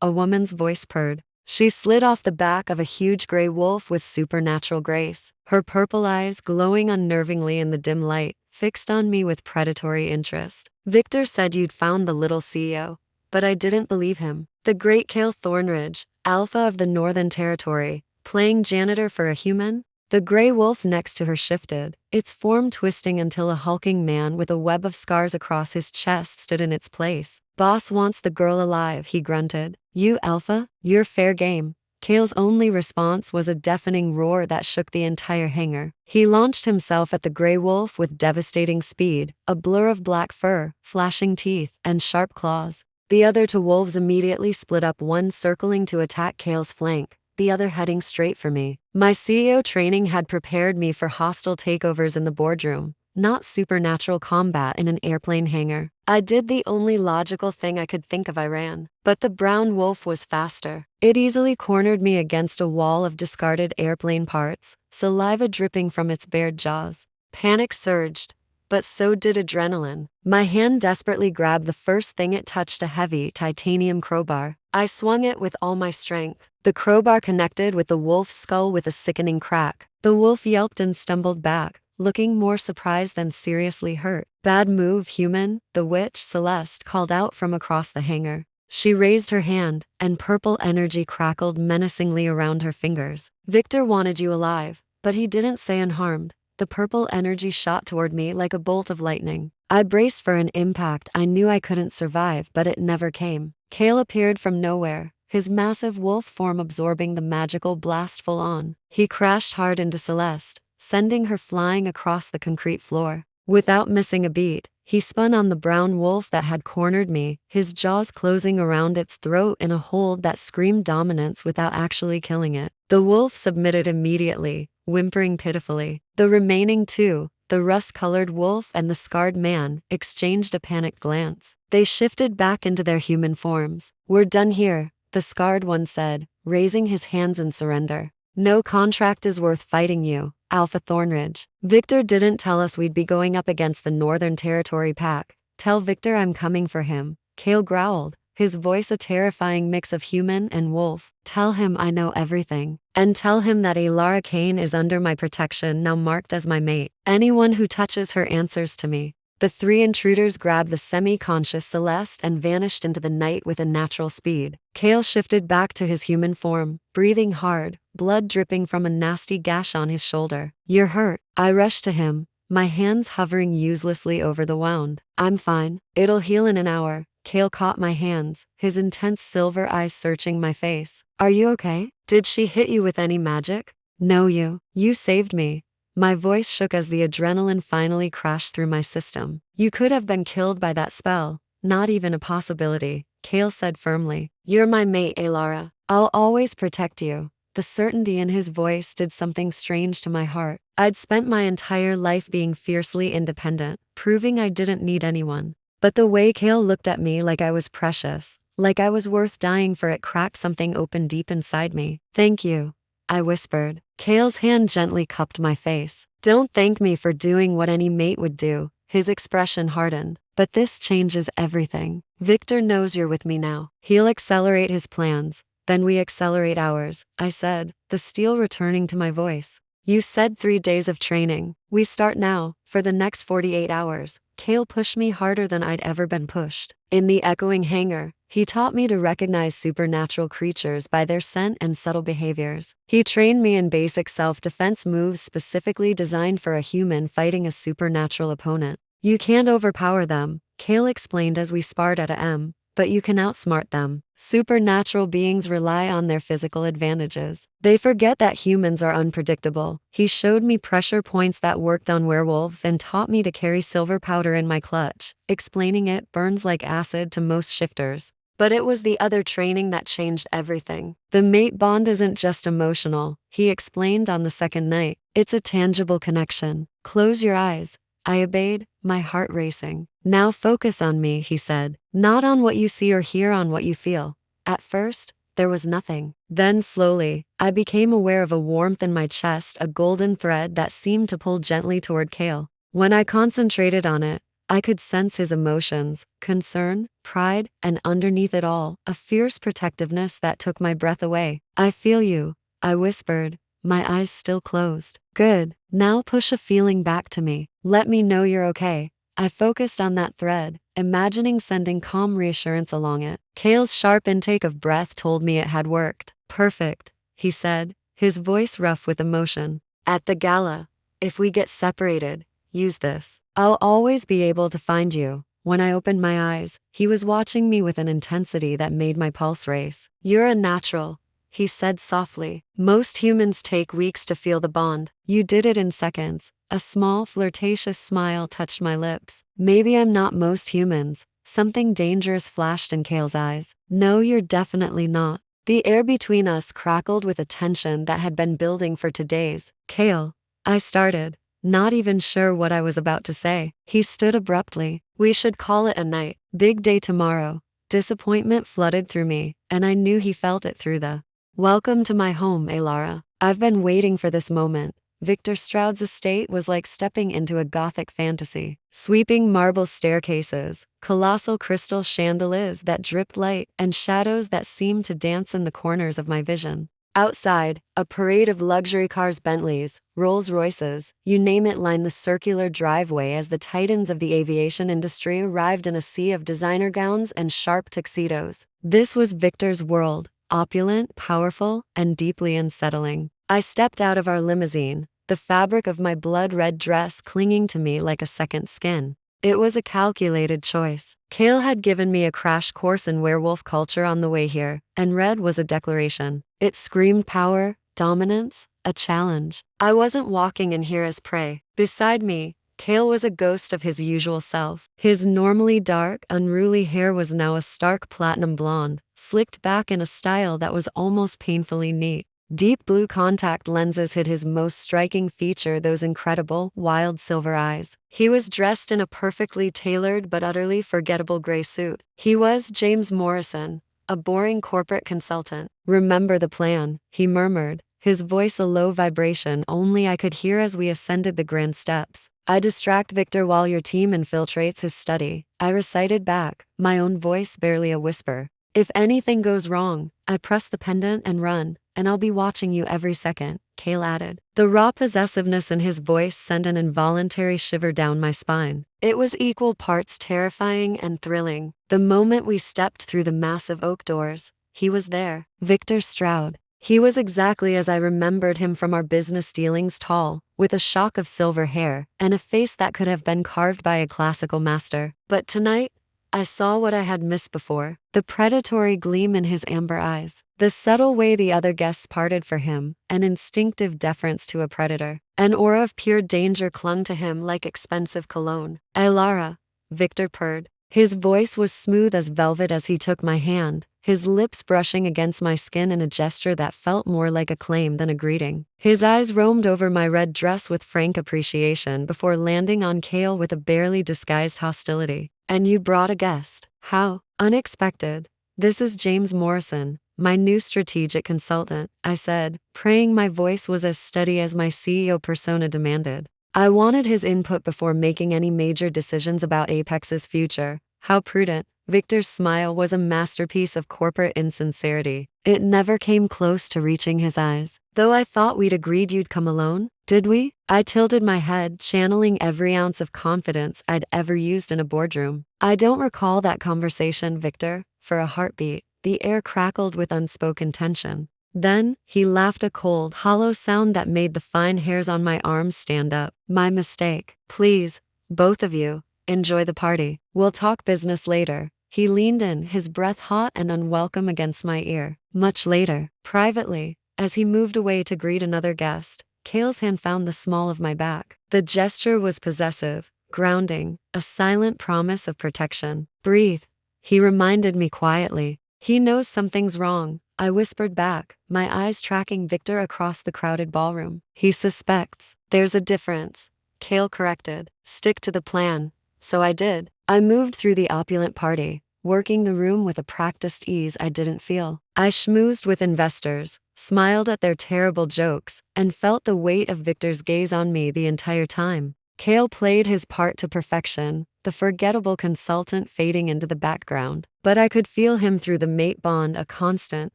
a woman's voice purred. She slid off the back of a huge gray wolf with supernatural grace, her purple eyes glowing unnervingly in the dim light, fixed on me with predatory interest. Victor said you'd found the little CEO, but I didn't believe him. The great Kale Thornridge, alpha of the Northern Territory, playing janitor for a human? The gray wolf next to her shifted, its form twisting until a hulking man with a web of scars across his chest stood in its place. Boss wants the girl alive, he grunted. You alpha? You're fair game. Kale's only response was a deafening roar that shook the entire hangar. He launched himself at the gray wolf with devastating speed, a blur of black fur, flashing teeth, and sharp claws. The other two wolves immediately split up, one circling to attack Kale's flank, the other heading straight for me. My CEO training had prepared me for hostile takeovers in the boardroom, not supernatural combat in an airplane hangar. I did the only logical thing I could think of. I ran. But the brown wolf was faster. It easily cornered me against a wall of discarded airplane parts, saliva dripping from its bared jaws. Panic surged, but so did adrenaline. My hand desperately grabbed the first thing it touched, a heavy titanium crowbar. I swung it with all my strength. The crowbar connected with the wolf's skull with a sickening crack. The wolf yelped and stumbled back, looking more surprised than seriously hurt. Bad move, human, the witch, Celeste, called out from across the hangar. She raised her hand, and purple energy crackled menacingly around her fingers. Victor wanted you alive, but he didn't say unharmed. The purple energy shot toward me like a bolt of lightning. I braced for an impact. I knew I couldn't survive, but it never came. Kale appeared from nowhere, his massive wolf form absorbing the magical blast full on. He crashed hard into Celeste, sending her flying across the concrete floor. Without missing a beat, he spun on the brown wolf that had cornered me, his jaws closing around its throat in a hold that screamed dominance without actually killing it. The wolf submitted immediately, whimpering pitifully. The remaining two, the rust-colored wolf and the scarred man, exchanged a panicked glance. They shifted back into their human forms. We're done here, the scarred one said, raising his hands in surrender. No contract is worth fighting you, Alpha Thornridge. Victor didn't tell us we'd be going up against the Northern Territory pack. Tell Victor I'm coming for him, Kale growled, his voice a terrifying mix of human and wolf. Tell him I know everything. And tell him that Alara Kane is under my protection now, marked as my mate. Anyone who touches her answers to me. The three intruders grabbed the semi-conscious Celeste and vanished into the night with a natural speed. Kale shifted back to his human form, breathing hard, blood dripping from a nasty gash on his shoulder. You're hurt. I rushed to him, my hands hovering uselessly over the wound. I'm fine. It'll heal in an hour. Kale caught my hands, his intense silver eyes searching my face. Are you okay? Did she hit you with any magic? No, you saved me. My voice shook as the adrenaline finally crashed through my system. You could have been killed by that spell. Not even a possibility, Kale said firmly. You're my mate, Alara. I'll always protect you. The certainty in his voice did something strange to my heart. I'd spent my entire life being fiercely independent, proving I didn't need anyone. But the way Kale looked at me like I was precious, like I was worth dying for, it cracked something open deep inside me. Thank you, I whispered. Kale's hand gently cupped my face. Don't thank me for doing what any mate would do. His expression hardened. But this changes everything. Victor knows you're with me now. He'll accelerate his plans. Then we accelerate ours, I said, the steel returning to my voice. You said 3 days of training. We start now, for the next 48 hours. Kale pushed me harder than I'd ever been pushed. In the echoing hangar, he taught me to recognize supernatural creatures by their scent and subtle behaviors. He trained me in basic self-defense moves specifically designed for a human fighting a supernatural opponent. You can't overpower them, Kale explained as we sparred at a M, but you can outsmart them. Supernatural beings rely on their physical advantages. They forget that humans are unpredictable. He showed me pressure points that worked on werewolves and taught me to carry silver powder in my clutch, explaining it burns like acid to most shifters. But it was the other training that changed everything. The mate bond isn't just emotional, he explained on the second night. It's a tangible connection. Close your eyes. I obeyed, my heart racing. Now focus on me, he said. Not on what you see or hear, on what you feel. At first, there was nothing. Then slowly, I became aware of a warmth in my chest, a golden thread that seemed to pull gently toward Kale. When I concentrated on it, I could sense his emotions, concern, pride, and underneath it all, a fierce protectiveness that took my breath away. I feel you, I whispered, my eyes still closed. Good. Now push a feeling back to me. Let me know you're okay. I focused on that thread, imagining sending calm reassurance along it. Kale's sharp intake of breath told me it had worked. Perfect, he said, his voice rough with emotion. At the gala, if we get separated, use this. I'll always be able to find you. When I opened my eyes, he was watching me with an intensity that made my pulse race. You're a natural, he said softly. Most humans take weeks to feel the bond. You did it in seconds. A small, flirtatious smile touched my lips. Maybe I'm not most humans. Something dangerous flashed in Kale's eyes. No, you're definitely not. The air between us crackled with a tension that had been building for 2 days. Kale, I started, not even sure what I was about to say. He stood abruptly. We should call it a night. Big day tomorrow. Disappointment flooded through me, and I knew he felt it through the Welcome to my home, Alara. I've been waiting for this moment. Victor Stroud's estate was like stepping into a gothic fantasy. Sweeping marble staircases, colossal crystal chandeliers that dripped light, and shadows that seemed to dance in the corners of my vision. Outside, a parade of luxury cars, Bentleys, Rolls-Royces, you name it, lined the circular driveway as the titans of the aviation industry arrived in a sea of designer gowns and sharp tuxedos. This was Victor's world. Opulent, powerful, and deeply unsettling. I stepped out of our limousine, the fabric of my blood-red dress clinging to me like a second skin. It was a calculated choice. Kale had given me a crash course in werewolf culture on the way here, and red was a declaration. It screamed power, dominance, a challenge. I wasn't walking in here as prey. Beside me, Kale was a ghost of his usual self. His normally dark, unruly hair was now a stark platinum blonde, slicked back in a style that was almost painfully neat. Deep blue contact lenses hid his most striking feature, those incredible, wild silver eyes. He was dressed in a perfectly tailored but utterly forgettable gray suit. He was James Morrison, a boring corporate consultant. Remember the plan, he murmured, his voice a low vibration only I could hear as we ascended the grand steps. I distract Victor while your team infiltrates his study, I recited back, my own voice barely a whisper. If anything goes wrong, I press the pendant and run, and I'll be watching you every second, Cale added. The raw possessiveness in his voice sent an involuntary shiver down my spine. It was equal parts terrifying and thrilling. The moment we stepped through the massive oak doors, he was there, Victor Stroud. He was exactly as I remembered him from our business dealings, tall, with a shock of silver hair, and a face that could have been carved by a classical master. But tonight, I saw what I had missed before, the predatory gleam in his amber eyes, the subtle way the other guests parted for him, an instinctive deference to a predator. An aura of pure danger clung to him like expensive cologne. Elara, Victor purred. His voice was smooth as velvet as he took my hand, his lips brushing against my skin in a gesture that felt more like a claim than a greeting. His eyes roamed over my red dress with frank appreciation before landing on Cale with a barely disguised hostility. And you brought a guest. How unexpected. This is James Morrison, my new strategic consultant, I said, praying my voice was as steady as my CEO persona demanded. I wanted his input before making any major decisions about Apex's future. How prudent. Victor's smile was a masterpiece of corporate insincerity. It never came close to reaching his eyes. Though I thought we'd agreed you'd come alone, did we? I tilted my head, channeling every ounce of confidence I'd ever used in a boardroom. I don't recall that conversation, Victor. For a heartbeat, the air crackled with unspoken tension. Then, he laughed, a cold, hollow sound that made the fine hairs on my arms stand up. My mistake. Please, both of you, enjoy the party. We'll talk business later. He leaned in, his breath hot and unwelcome against my ear. Much later, privately, as he moved away to greet another guest, Cale's hand found the small of my back. The gesture was possessive, grounding, a silent promise of protection. Breathe, he reminded me quietly. He knows something's wrong, I whispered back, my eyes tracking Victor across the crowded ballroom. He suspects. There's a difference, Cale corrected. Stick to the plan. So I did. I moved through the opulent party, working the room with a practiced ease I didn't feel. I schmoozed with investors, smiled at their terrible jokes, and felt the weight of Victor's gaze on me the entire time. Cale played his part to perfection, the forgettable consultant fading into the background. But I could feel him through the mate bond, a constant,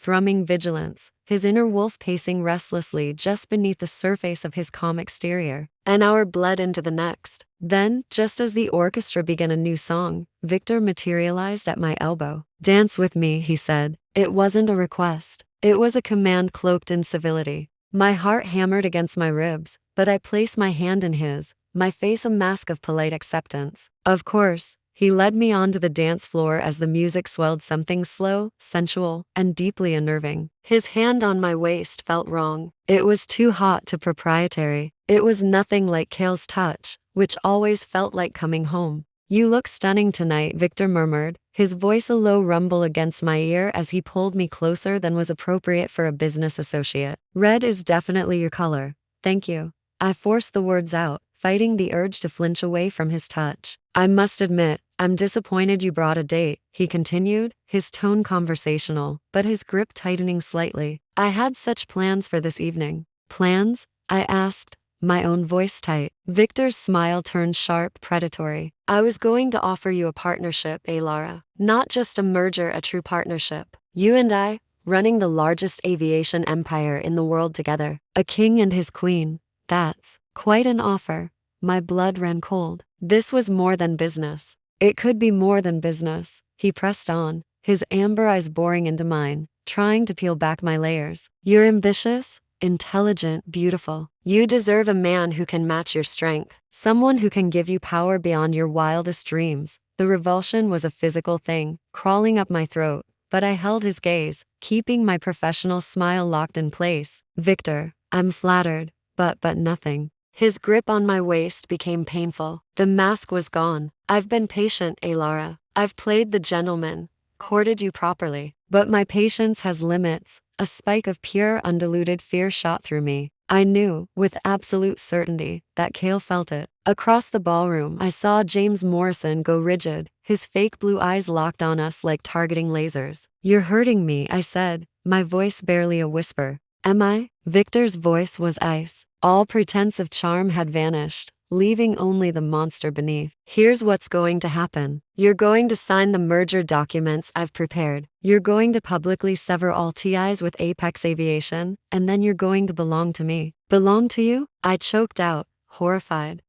thrumming vigilance, his inner wolf pacing restlessly just beneath the surface of his calm exterior. An hour bled into the next. Then, just as the orchestra began a new song, Victor materialized at my elbow. Dance with me, he said. It wasn't a request. It was a command cloaked in civility. My heart hammered against my ribs, but I placed my hand in his, my face a mask of polite acceptance. Of course, he led me onto the dance floor as the music swelled, something slow, sensual, and deeply unnerving. His hand on my waist felt wrong. It was too hot to proprietary. It was nothing like Cale's touch, which always felt like coming home. You look stunning tonight, Victor murmured, his voice a low rumble against my ear as he pulled me closer than was appropriate for a business associate. Red is definitely your color. Thank you. I forced the words out, fighting the urge to flinch away from his touch. I must admit, I'm disappointed you brought a date, he continued, his tone conversational, but his grip tightening slightly. I had such plans for this evening. Plans? I asked, my own voice tight. Victor's smile turned sharp, predatory. I was going to offer you a partnership, Lara. Not just a merger, a true partnership. You and I, running the largest aviation empire in the world together. A king and his queen. That's quite an offer. My blood ran cold. This was more than business. It could be more than business. He pressed on, his amber eyes boring into mine, trying to peel back my layers. You're ambitious, intelligent, beautiful. You deserve a man who can match your strength, someone who can give you power beyond your wildest dreams. The revulsion was a physical thing, crawling up my throat, but I held his gaze, keeping my professional smile locked in place. Victor, I'm flattered, but nothing. His grip on my waist became painful. The mask was gone. I've been patient, Lara. I've played the gentleman, courted you properly. But my patience has limits. a spike of pure, undiluted fear shot through me. I knew, with absolute certainty, that Kale felt it. Across the ballroom, I saw James Morrison go rigid, his fake blue eyes locked on us like targeting lasers. "You're hurting me," I said, my voice barely a whisper. "Am I?" Victor's voice was ice. All pretense of charm had vanished, leaving only the monster beneath. "Here's what's going to happen. You're going to sign the merger documents I've prepared. You're going to publicly sever all ties with Apex Aviation, and then you're going to belong to me." "Belong to you?" I choked out, horrified.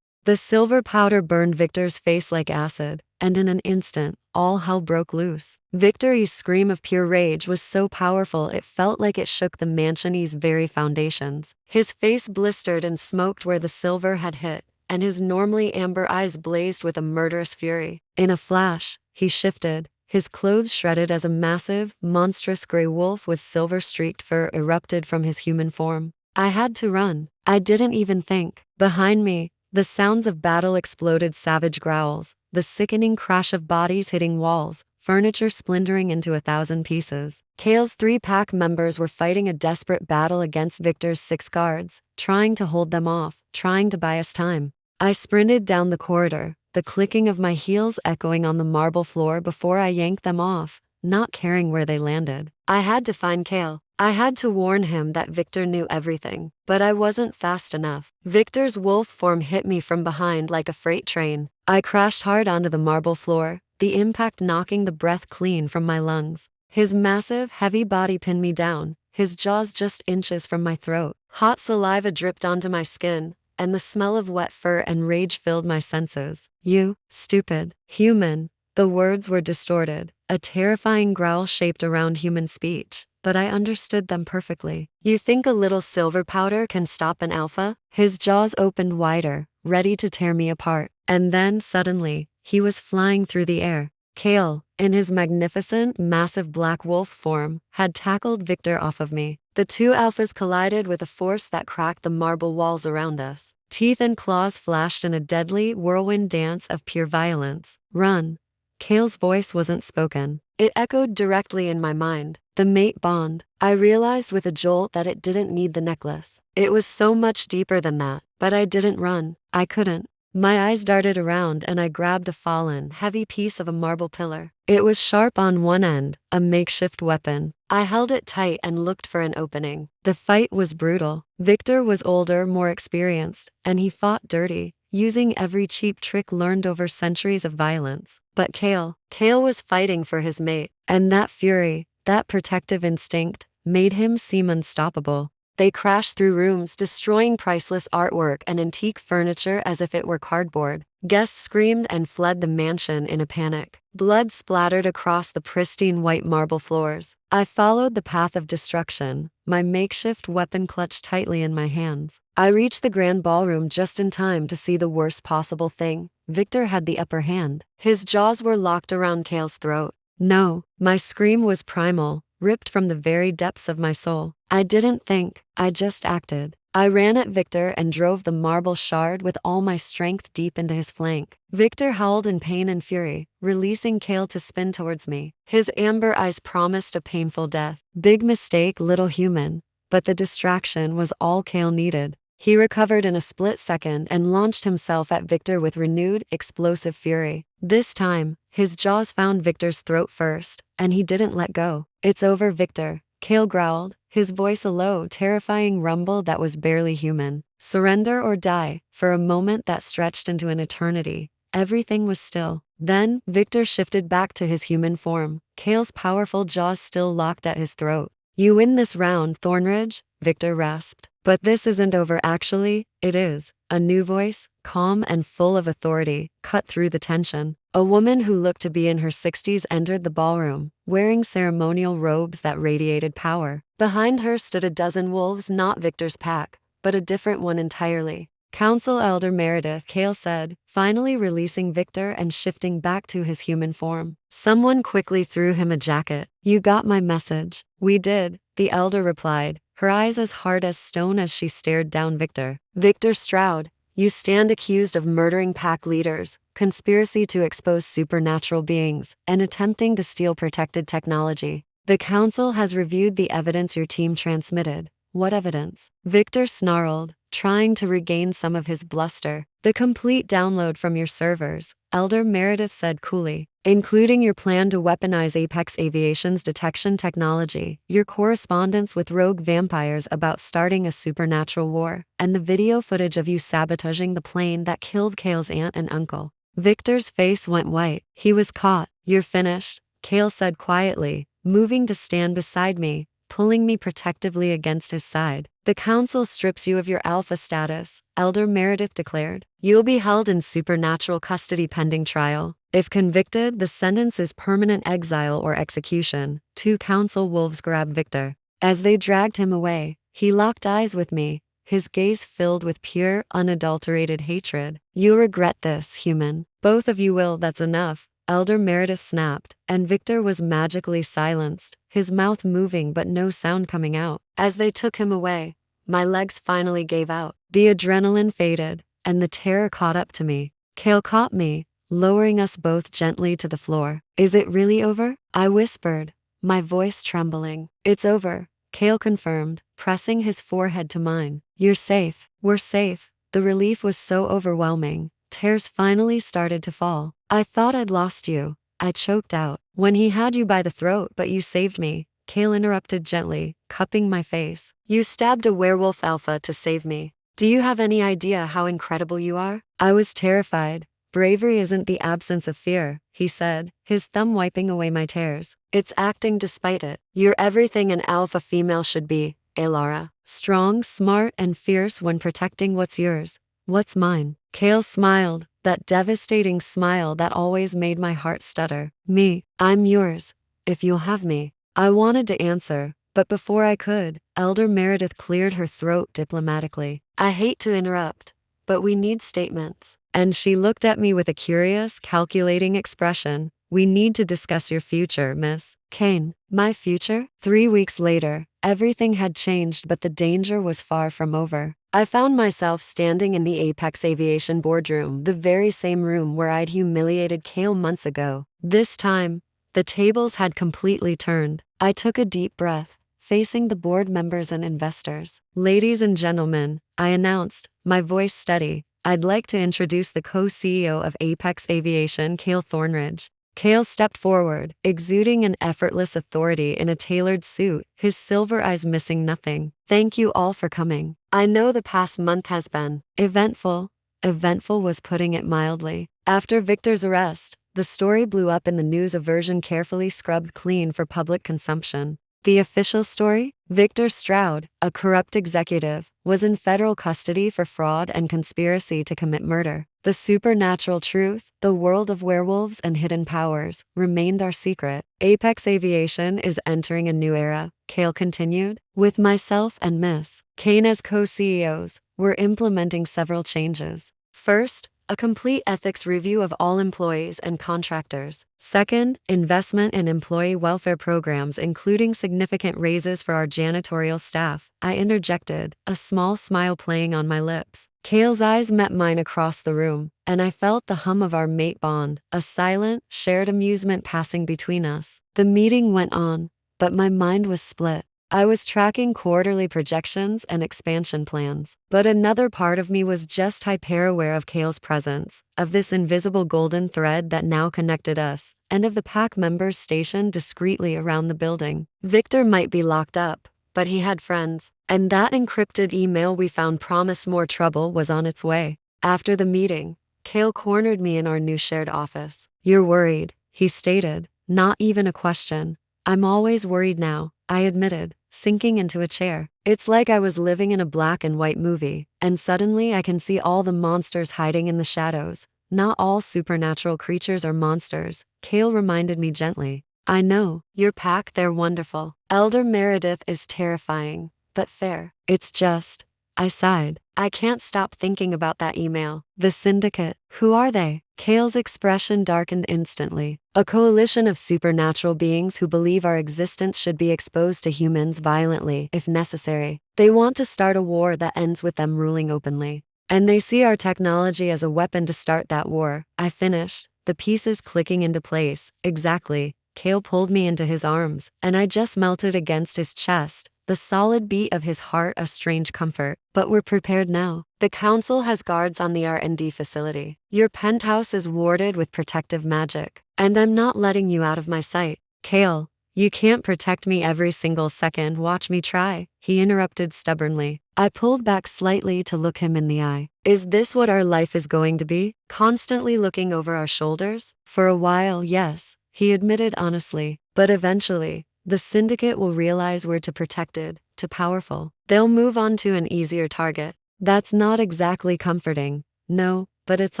The silver powder burned Victor's face like acid, and in an instant, all hell broke loose. Victor's scream of pure rage was so powerful it felt like it shook the mansion's very foundations. His face blistered and smoked where the silver had hit, and his normally amber eyes blazed with a murderous fury. In a flash, he shifted, his clothes shredded as a massive, monstrous gray wolf with silver-streaked fur erupted from his human form. I had to run. I didn't even think. Behind me, the sounds of battle exploded, savage growls, the sickening crash of bodies hitting walls, furniture splintering into 1,000 pieces. Kale's 3-pack members were fighting a desperate battle against Victor's 6 guards, trying to hold them off, trying to buy us time. I sprinted down the corridor, the clicking of my heels echoing on the marble floor before I yanked them off, not caring where they landed. I had to find Kale. I had to warn him that Victor knew everything, but I wasn't fast enough. Victor's wolf form hit me from behind like a freight train. I crashed hard onto the marble floor, the impact knocking the breath clean from my lungs. His massive, heavy body pinned me down, his jaws just inches from my throat. Hot saliva dripped onto my skin, and the smell of wet fur and rage filled my senses. "You, stupid human." The words were distorted, a terrifying growl shaped around human speech, but I understood them perfectly. "You think a little silver powder can stop an alpha?" His jaws opened wider, ready to tear me apart. And then, suddenly, he was flying through the air. Kale, in his magnificent, massive black wolf form, had tackled Victor off of me. The two alphas collided with a force that cracked the marble walls around us. Teeth and claws flashed in a deadly, whirlwind dance of pure violence. "Run." Kale's voice wasn't spoken. It echoed directly in my mind. The mate bond. I realized with a jolt that it didn't need the necklace. It was so much deeper than that. But I didn't run. I couldn't. My eyes darted around and I grabbed a fallen, heavy piece of a marble pillar. It was sharp on one end, a makeshift weapon. I held it tight and looked for an opening. The fight was brutal. Victor was older, more experienced, and he fought dirty, using every cheap trick learned over centuries of violence. But Kale was fighting for his mate, and that fury, that protective instinct, made him seem unstoppable. They crashed through rooms, destroying priceless artwork and antique furniture as if it were cardboard. Guests screamed and fled the mansion in a panic. Blood splattered across the pristine white marble floors. I followed the path of destruction, my makeshift weapon clutched tightly in my hands. I reached the grand ballroom just in time to see the worst possible thing. Victor had the upper hand. His jaws were locked around Kale's throat. No, my scream was primal, ripped from the very depths of my soul. I didn't think, I just acted. I ran at Victor and drove the marble shard with all my strength deep into his flank. Victor howled in pain and fury, releasing Kale to spin towards me. His amber eyes promised a painful death. Big mistake, little human. But the distraction was all Kale needed. He recovered in a split second and launched himself at Victor with renewed, explosive fury. This time, his jaws found Victor's throat first, and he didn't let go. "It's over, Victor," Kale growled, his voice a low, terrifying rumble that was barely human. "Surrender or die." For a moment that stretched into an eternity, everything was still. Then, Victor shifted back to his human form, Kale's powerful jaws still locked at his throat. "You win this round, Thornridge," Victor rasped. "But this isn't over, actually, it is." A new voice, calm and full of authority, cut through the tension. A woman who looked to be in her 60s entered the ballroom, wearing ceremonial robes that radiated power. Behind her stood a dozen wolves, not Victor's pack, but a different one entirely. "Council Elder Meredith," Kale said, finally releasing Victor and shifting back to his human form. Someone quickly threw him a jacket. "You got my message." "We did," the elder replied, her eyes as hard as stone as she stared down Victor. "Victor Stroud, you stand accused of murdering pack leaders, conspiracy to expose supernatural beings, and attempting to steal protected technology. The council has reviewed the evidence your team transmitted. What evidence? Victor snarled, trying to regain some of his bluster. The complete download from your servers, Elder Meredith said coolly, including your plan to weaponize Apex Aviation's detection technology, your correspondence with rogue vampires about starting a supernatural war, and the video footage of you sabotaging the plane that killed Kale's aunt and uncle. Victor's face went white. He was caught. You're finished, Kale said quietly, moving to stand beside me, pulling me protectively against his side. The council strips you of your alpha status, Elder Meredith declared. You'll be held in supernatural custody pending trial. If convicted, the sentence is permanent exile or execution. Two council wolves grabbed Victor. As they dragged him away, he locked eyes with me, his gaze filled with pure, unadulterated hatred. You'll regret this, human. Both of you will, that's enough. Elder Meredith snapped, and Victor was magically silenced, his mouth moving but no sound coming out. As they took him away, my legs finally gave out. The adrenaline faded, and the terror caught up to me. Kale caught me, lowering us both gently to the floor. Is it really over? I whispered, my voice trembling. It's over, Kale confirmed, pressing his forehead to mine. You're safe. We're safe. The relief was so overwhelming. Tears finally started to fall. I thought I'd lost you, I choked out. When he had you by the throat, but you saved me, Kale interrupted gently, cupping my face. You stabbed a werewolf alpha to save me. Do you have any idea how incredible you are? I was terrified. Bravery isn't the absence of fear, he said, his thumb wiping away my tears. It's acting despite it. You're everything an alpha female should be, Elara. Strong, smart, and fierce when protecting what's yours. What's mine? Kale smiled, that devastating smile that always made my heart stutter. Me, I'm yours, if you'll have me. I wanted to answer, but before I could, Elder Meredith cleared her throat diplomatically. I hate to interrupt, but we need statements. And she looked at me with a curious, calculating expression. We need to discuss your future, Miss Kane. My future? 3 weeks later, everything had changed, but the danger was far from over. I found myself standing in the Apex Aviation boardroom, the very same room where I'd humiliated Kale months ago. This time, the tables had completely turned. I took a deep breath, facing the board members and investors. Ladies and gentlemen, I announced, my voice steady, I'd like to introduce the co-CEO of Apex Aviation, Kale Thornridge. Kale stepped forward, exuding an effortless authority in a tailored suit, his silver eyes missing nothing. Thank you all for coming. I know the past month has been eventful. Eventful was putting it mildly. After Victor's arrest, the story blew up in the news, a version carefully scrubbed clean for public consumption. The official story? Victor Stroud, a corrupt executive, was in federal custody for fraud and conspiracy to commit murder. The supernatural truth, the world of werewolves and hidden powers, remained our secret. Apex Aviation is entering a new era, Kale continued. With myself and Miss Kane as co-CEOs, we're implementing several changes. First, a complete ethics review of all employees and contractors. Second, investment in employee welfare programs, including significant raises for our janitorial staff. I interjected, a small smile playing on my lips. Kale's eyes met mine across the room, and I felt the hum of our mate bond, a silent, shared amusement passing between us. The meeting went on, but my mind was split. I was tracking quarterly projections and expansion plans, but another part of me was just hyper-aware of Kale's presence, of this invisible golden thread that now connected us, and of the pack members stationed discreetly around the building. Victor might be locked up, but he had friends, and that encrypted email we found promised more trouble was on its way. After the meeting, Kale cornered me in our new shared office. You're worried, he stated, not even a question. I'm always worried now, I admitted, sinking into a chair. It's like I was living in a black and white movie, and suddenly I can see all the monsters hiding in the shadows. Not all supernatural creatures are monsters, Kale reminded me gently. I know, your pack, they're wonderful. Elder Meredith is terrifying, but fair. It's just, I sighed. I can't stop thinking about that email. The syndicate, who are they? Kale's expression darkened instantly. A coalition of supernatural beings who believe our existence should be exposed to humans violently, if necessary. They want to start a war that ends with them ruling openly. And they see our technology as a weapon to start that war. I finished, the pieces clicking into place. Exactly. Kale pulled me into his arms, and I just melted against his chest, the solid beat of his heart a strange comfort. But we're prepared now. The council has guards on the R&D facility. Your penthouse is warded with protective magic. And I'm not letting you out of my sight. Kale, you can't protect me every single second. Watch me try, he interrupted stubbornly. I pulled back slightly to look him in the eye. Is this what our life is going to be? Constantly looking over our shoulders? For a while, yes, he admitted honestly. But eventually, the syndicate will realize we're too protected, too powerful. They'll move on to an easier target. That's not exactly comforting. No, but it's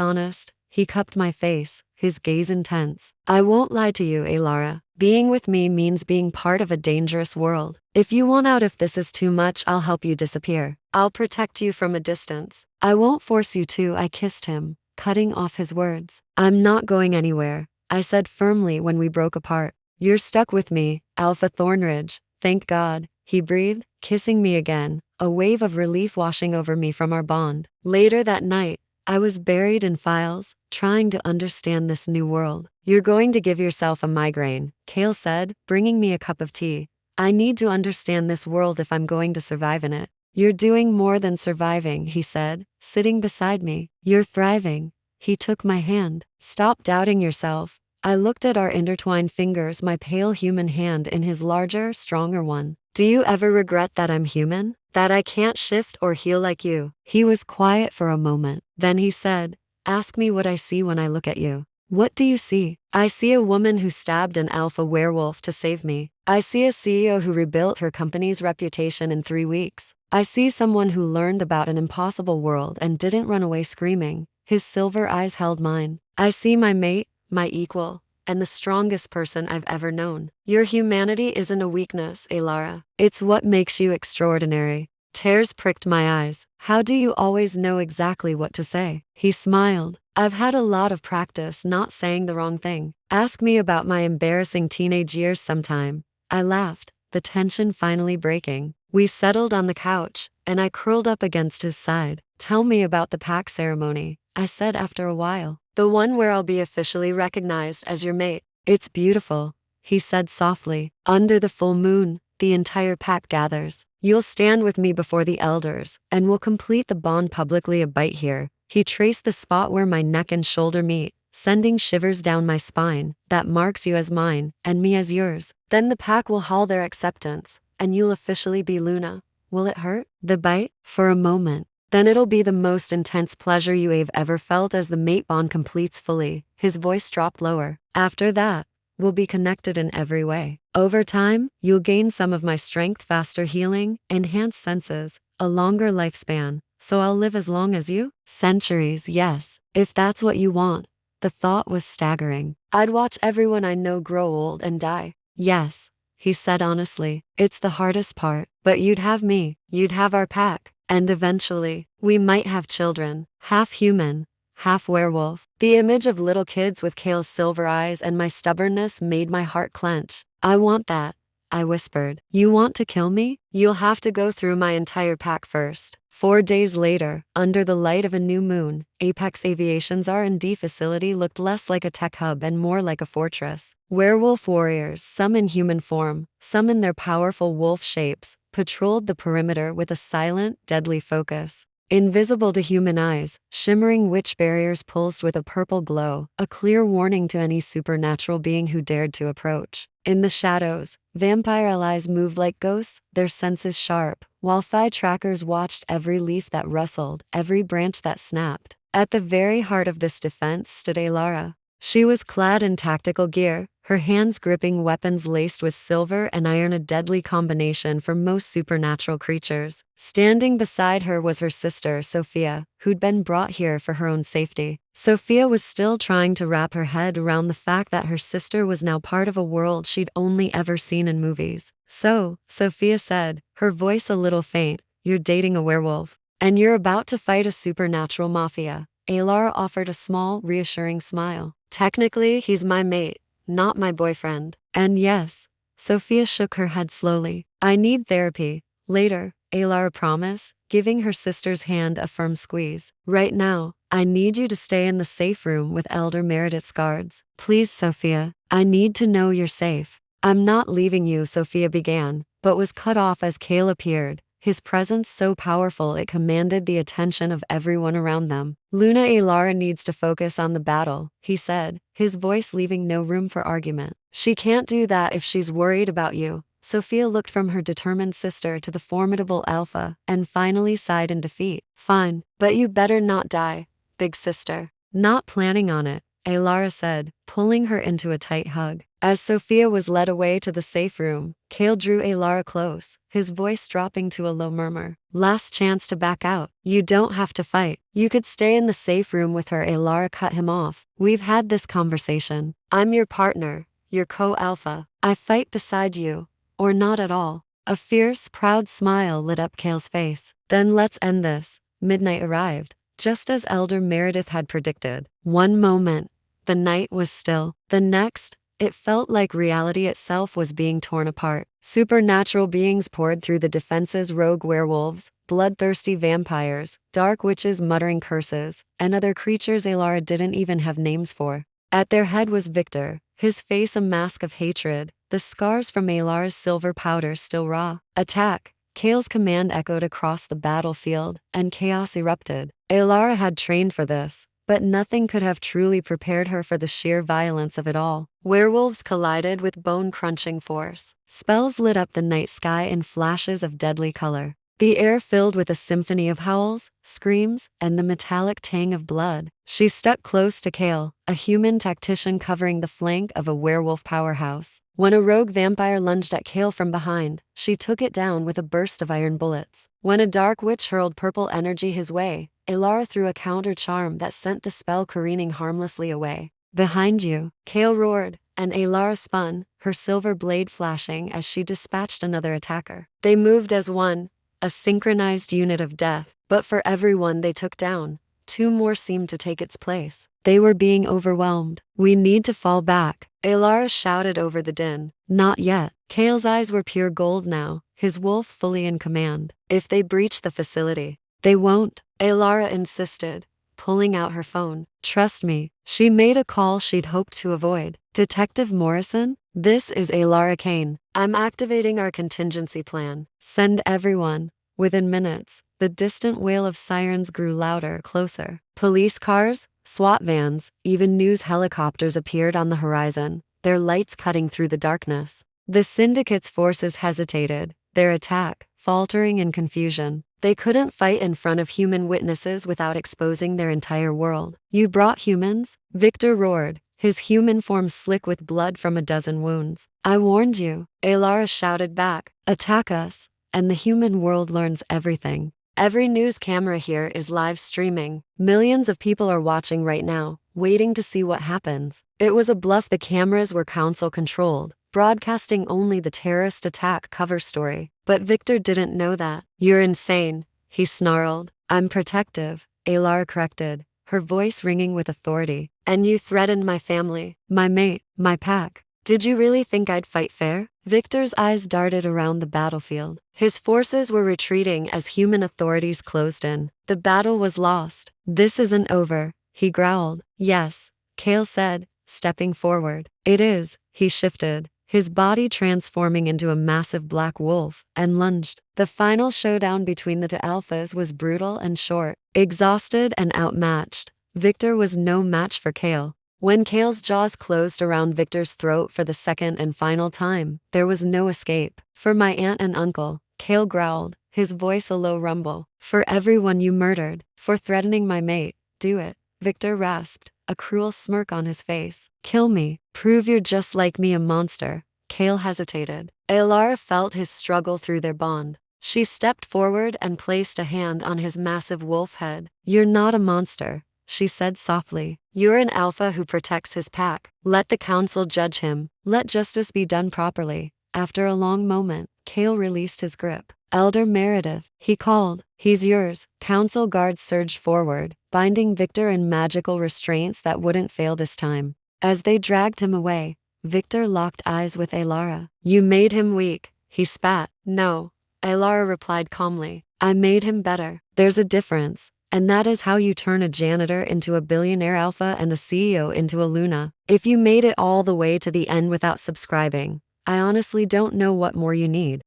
honest. He cupped my face, his gaze intense. I won't lie to you, Alara. Being with me means being part of a dangerous world. If you want out, if this is too much, I'll help you disappear. I'll protect you from a distance. I won't force you to. I kissed him, cutting off his words. I'm not going anywhere, I said firmly when we broke apart. You're stuck with me, Alpha Thornridge. Thank God, he breathed, kissing me again, a wave of relief washing over me from our bond. Later that night, I was buried in files, trying to understand this new world. You're going to give yourself a migraine, Kale said, bringing me a cup of tea. I need to understand this world if I'm going to survive in it. You're doing more than surviving, he said, sitting beside me. You're thriving. He took my hand. Stop doubting yourself. I looked at our intertwined fingers, my pale human hand in his larger, stronger one. Do you ever regret that I'm human? That I can't shift or heal like you? He was quiet for a moment. Then he said, ask me what I see when I look at you. What do you see? I see a woman who stabbed an alpha werewolf to save me. I see a CEO who rebuilt her company's reputation in 3 weeks. I see someone who learned about an impossible world and didn't run away screaming. His silver eyes held mine. I see my mate, my equal, and the strongest person I've ever known. Your humanity isn't a weakness, Alara. It's what makes you extraordinary. Tears pricked my eyes. How do you always know exactly what to say? He smiled. I've had a lot of practice not saying the wrong thing. Ask me about my embarrassing teenage years sometime. I laughed, the tension finally breaking. We settled on the couch, and I curled up against his side. Tell me about the pack ceremony, I said after a while. The one where I'll be officially recognized as your mate. It's beautiful, he said softly. Under the full moon, the entire pack gathers. You'll stand with me before the elders, and we'll complete the bond publicly. A bite here. He traced the spot where my neck and shoulder meet, sending shivers down my spine. That marks you as mine, and me as yours. Then the pack will haul their acceptance, and you'll officially be Luna. Will it hurt? The bite? For a moment. Then it'll be the most intense pleasure you've ever felt as the mate bond completes fully. His voice dropped lower. After that, we'll be connected in every way. Over time, you'll gain some of my strength, faster healing, enhanced senses, a longer lifespan. So I'll live as long as you? Centuries, yes. If that's what you want. The thought was staggering. I'd watch everyone I know grow old and die. Yes, he said honestly. It's the hardest part. But you'd have me. You'd have our pack. And eventually, we might have children, half human, half werewolf. The image of little kids with Kale's silver eyes and my stubbornness made my heart clench. I want that, I whispered. You want to kill me? You'll have to go through my entire pack first. 4 days later, under the light of a new moon, Apex Aviation's R&D facility looked less like a tech hub and more like a fortress. Werewolf warriors, some in human form, some in their powerful wolf shapes, patrolled the perimeter with a silent, deadly focus. Invisible to human eyes, shimmering witch barriers pulsed with a purple glow, a clear warning to any supernatural being who dared to approach. In the shadows, vampire allies moved like ghosts, their senses sharp, while Phi trackers watched every leaf that rustled, every branch that snapped. At the very heart of this defense stood Alara. She was clad in tactical gear, her hands gripping weapons laced with silver and iron, a deadly combination for most supernatural creatures. Standing beside her was her sister, Sophia, who'd been brought here for her own safety. Sophia was still trying to wrap her head around the fact that her sister was now part of a world she'd only ever seen in movies. So, Sophia said, her voice a little faint, you're dating a werewolf. And you're about to fight a supernatural mafia. Alara offered a small, reassuring smile. Technically, he's my mate, not my boyfriend. And yes, Sophia shook her head slowly. I need therapy. Later, Alara promised, giving her sister's hand a firm squeeze. Right now, I need you to stay in the safe room with Elder Meredith's guards. Please, Sophia. I need to know you're safe. I'm not leaving you, Sophia began, but was cut off as Kale appeared, his presence so powerful it commanded the attention of everyone around them. Luna Alara needs to focus on the battle, he said, his voice leaving no room for argument. She can't do that if she's worried about you. Sophia looked from her determined sister to the formidable Alpha and finally sighed in defeat. Fine, but you better not die, big sister. Not planning on it, Alara said, pulling her into a tight hug. As Sophia was led away to the safe room, Kale drew Alara close, his voice dropping to a low murmur. Last chance to back out. You don't have to fight. You could stay in the safe room with her. Alara cut him off. We've had this conversation. I'm your partner, your co-alpha. I fight beside you. Or not at all. A fierce, proud smile lit up Kale's face. Then let's end this. Midnight arrived, just as Elder Meredith had predicted. One moment, the night was still. The next, it felt like reality itself was being torn apart. Supernatural beings poured through the defenses: rogue werewolves, bloodthirsty vampires, dark witches muttering curses, and other creatures Alara didn't even have names for. At their head was Victor, his face a mask of hatred, the scars from Alara's silver powder still raw. Attack! Kale's command echoed across the battlefield, and chaos erupted. Alara had trained for this, but nothing could have truly prepared her for the sheer violence of it all. Werewolves collided with bone-crunching force. Spells lit up the night sky in flashes of deadly color. The air filled with a symphony of howls, screams, and the metallic tang of blood. She stuck close to Kale, a human tactician covering the flank of a werewolf powerhouse. When a rogue vampire lunged at Kale from behind, she took it down with a burst of iron bullets. When a dark witch hurled purple energy his way, Alara threw a counter charm that sent the spell careening harmlessly away. Behind you, Kale roared, and Alara spun, her silver blade flashing as she dispatched another attacker. They moved as one, a synchronized unit of death, but for everyone they took down, two more seemed to take its place. They were being overwhelmed. We need to fall back, Alara shouted over the din. Not yet. Kale's eyes were pure gold now, his wolf fully in command. If they breach the facility, they won't, Alara insisted, pulling out her phone. Trust me, she made a call she'd hoped to avoid. Detective Morrison? This is Alara Kane. I'm activating our contingency plan. Send everyone. Within minutes, the distant wail of sirens grew louder, closer. Police cars, SWAT vans, even news helicopters appeared on the horizon, their lights cutting through the darkness. The Syndicate's forces hesitated, their attack faltering in confusion. They couldn't fight in front of human witnesses without exposing their entire world. You brought humans? Victor roared, his human form slick with blood from a dozen wounds. I warned you, Alara shouted back. Attack us, and the human world learns everything. Every news camera here is live streaming. Millions of people are watching right now, waiting to see what happens. It was a bluff. The cameras were council-controlled, broadcasting only the terrorist attack cover story. But Victor didn't know that. You're insane, he snarled. I'm protective, Alara corrected, her voice ringing with authority. And you threatened my family, my mate, my pack. Did you really think I'd fight fair? Victor's eyes darted around the battlefield. His forces were retreating as human authorities closed in. The battle was lost. This isn't over, he growled. Yes, Kale said, stepping forward. It is, he shifted, his body transforming into a massive black wolf, and lunged. The final showdown between the two alphas was brutal and short. Exhausted and outmatched, Victor was no match for Kale. When Kale's jaws closed around Victor's throat for the second and final time, there was no escape. For my aunt and uncle, Kale growled, his voice a low rumble. For everyone you murdered, for threatening my mate, do it, Victor rasped, a cruel smirk on his face. Kill me, prove you're just like me, a monster. Kale hesitated. Alara felt his struggle through their bond. She stepped forward and placed a hand on his massive wolf head. You're not a monster, she said softly. You're an alpha who protects his pack. Let the council judge him. Let justice be done properly. After a long moment, Kale released his grip. Elder Meredith, he called. He's yours. Council guards surged forward, binding Victor in magical restraints that wouldn't fail this time. As they dragged him away, Victor locked eyes with Alara. You made him weak, he spat. No, Alara replied calmly. I made him better. There's a difference, And that is how you turn a janitor into a billionaire alpha and a CEO into a Luna. If you made it all the way to the end without subscribing, I honestly don't know what more you need.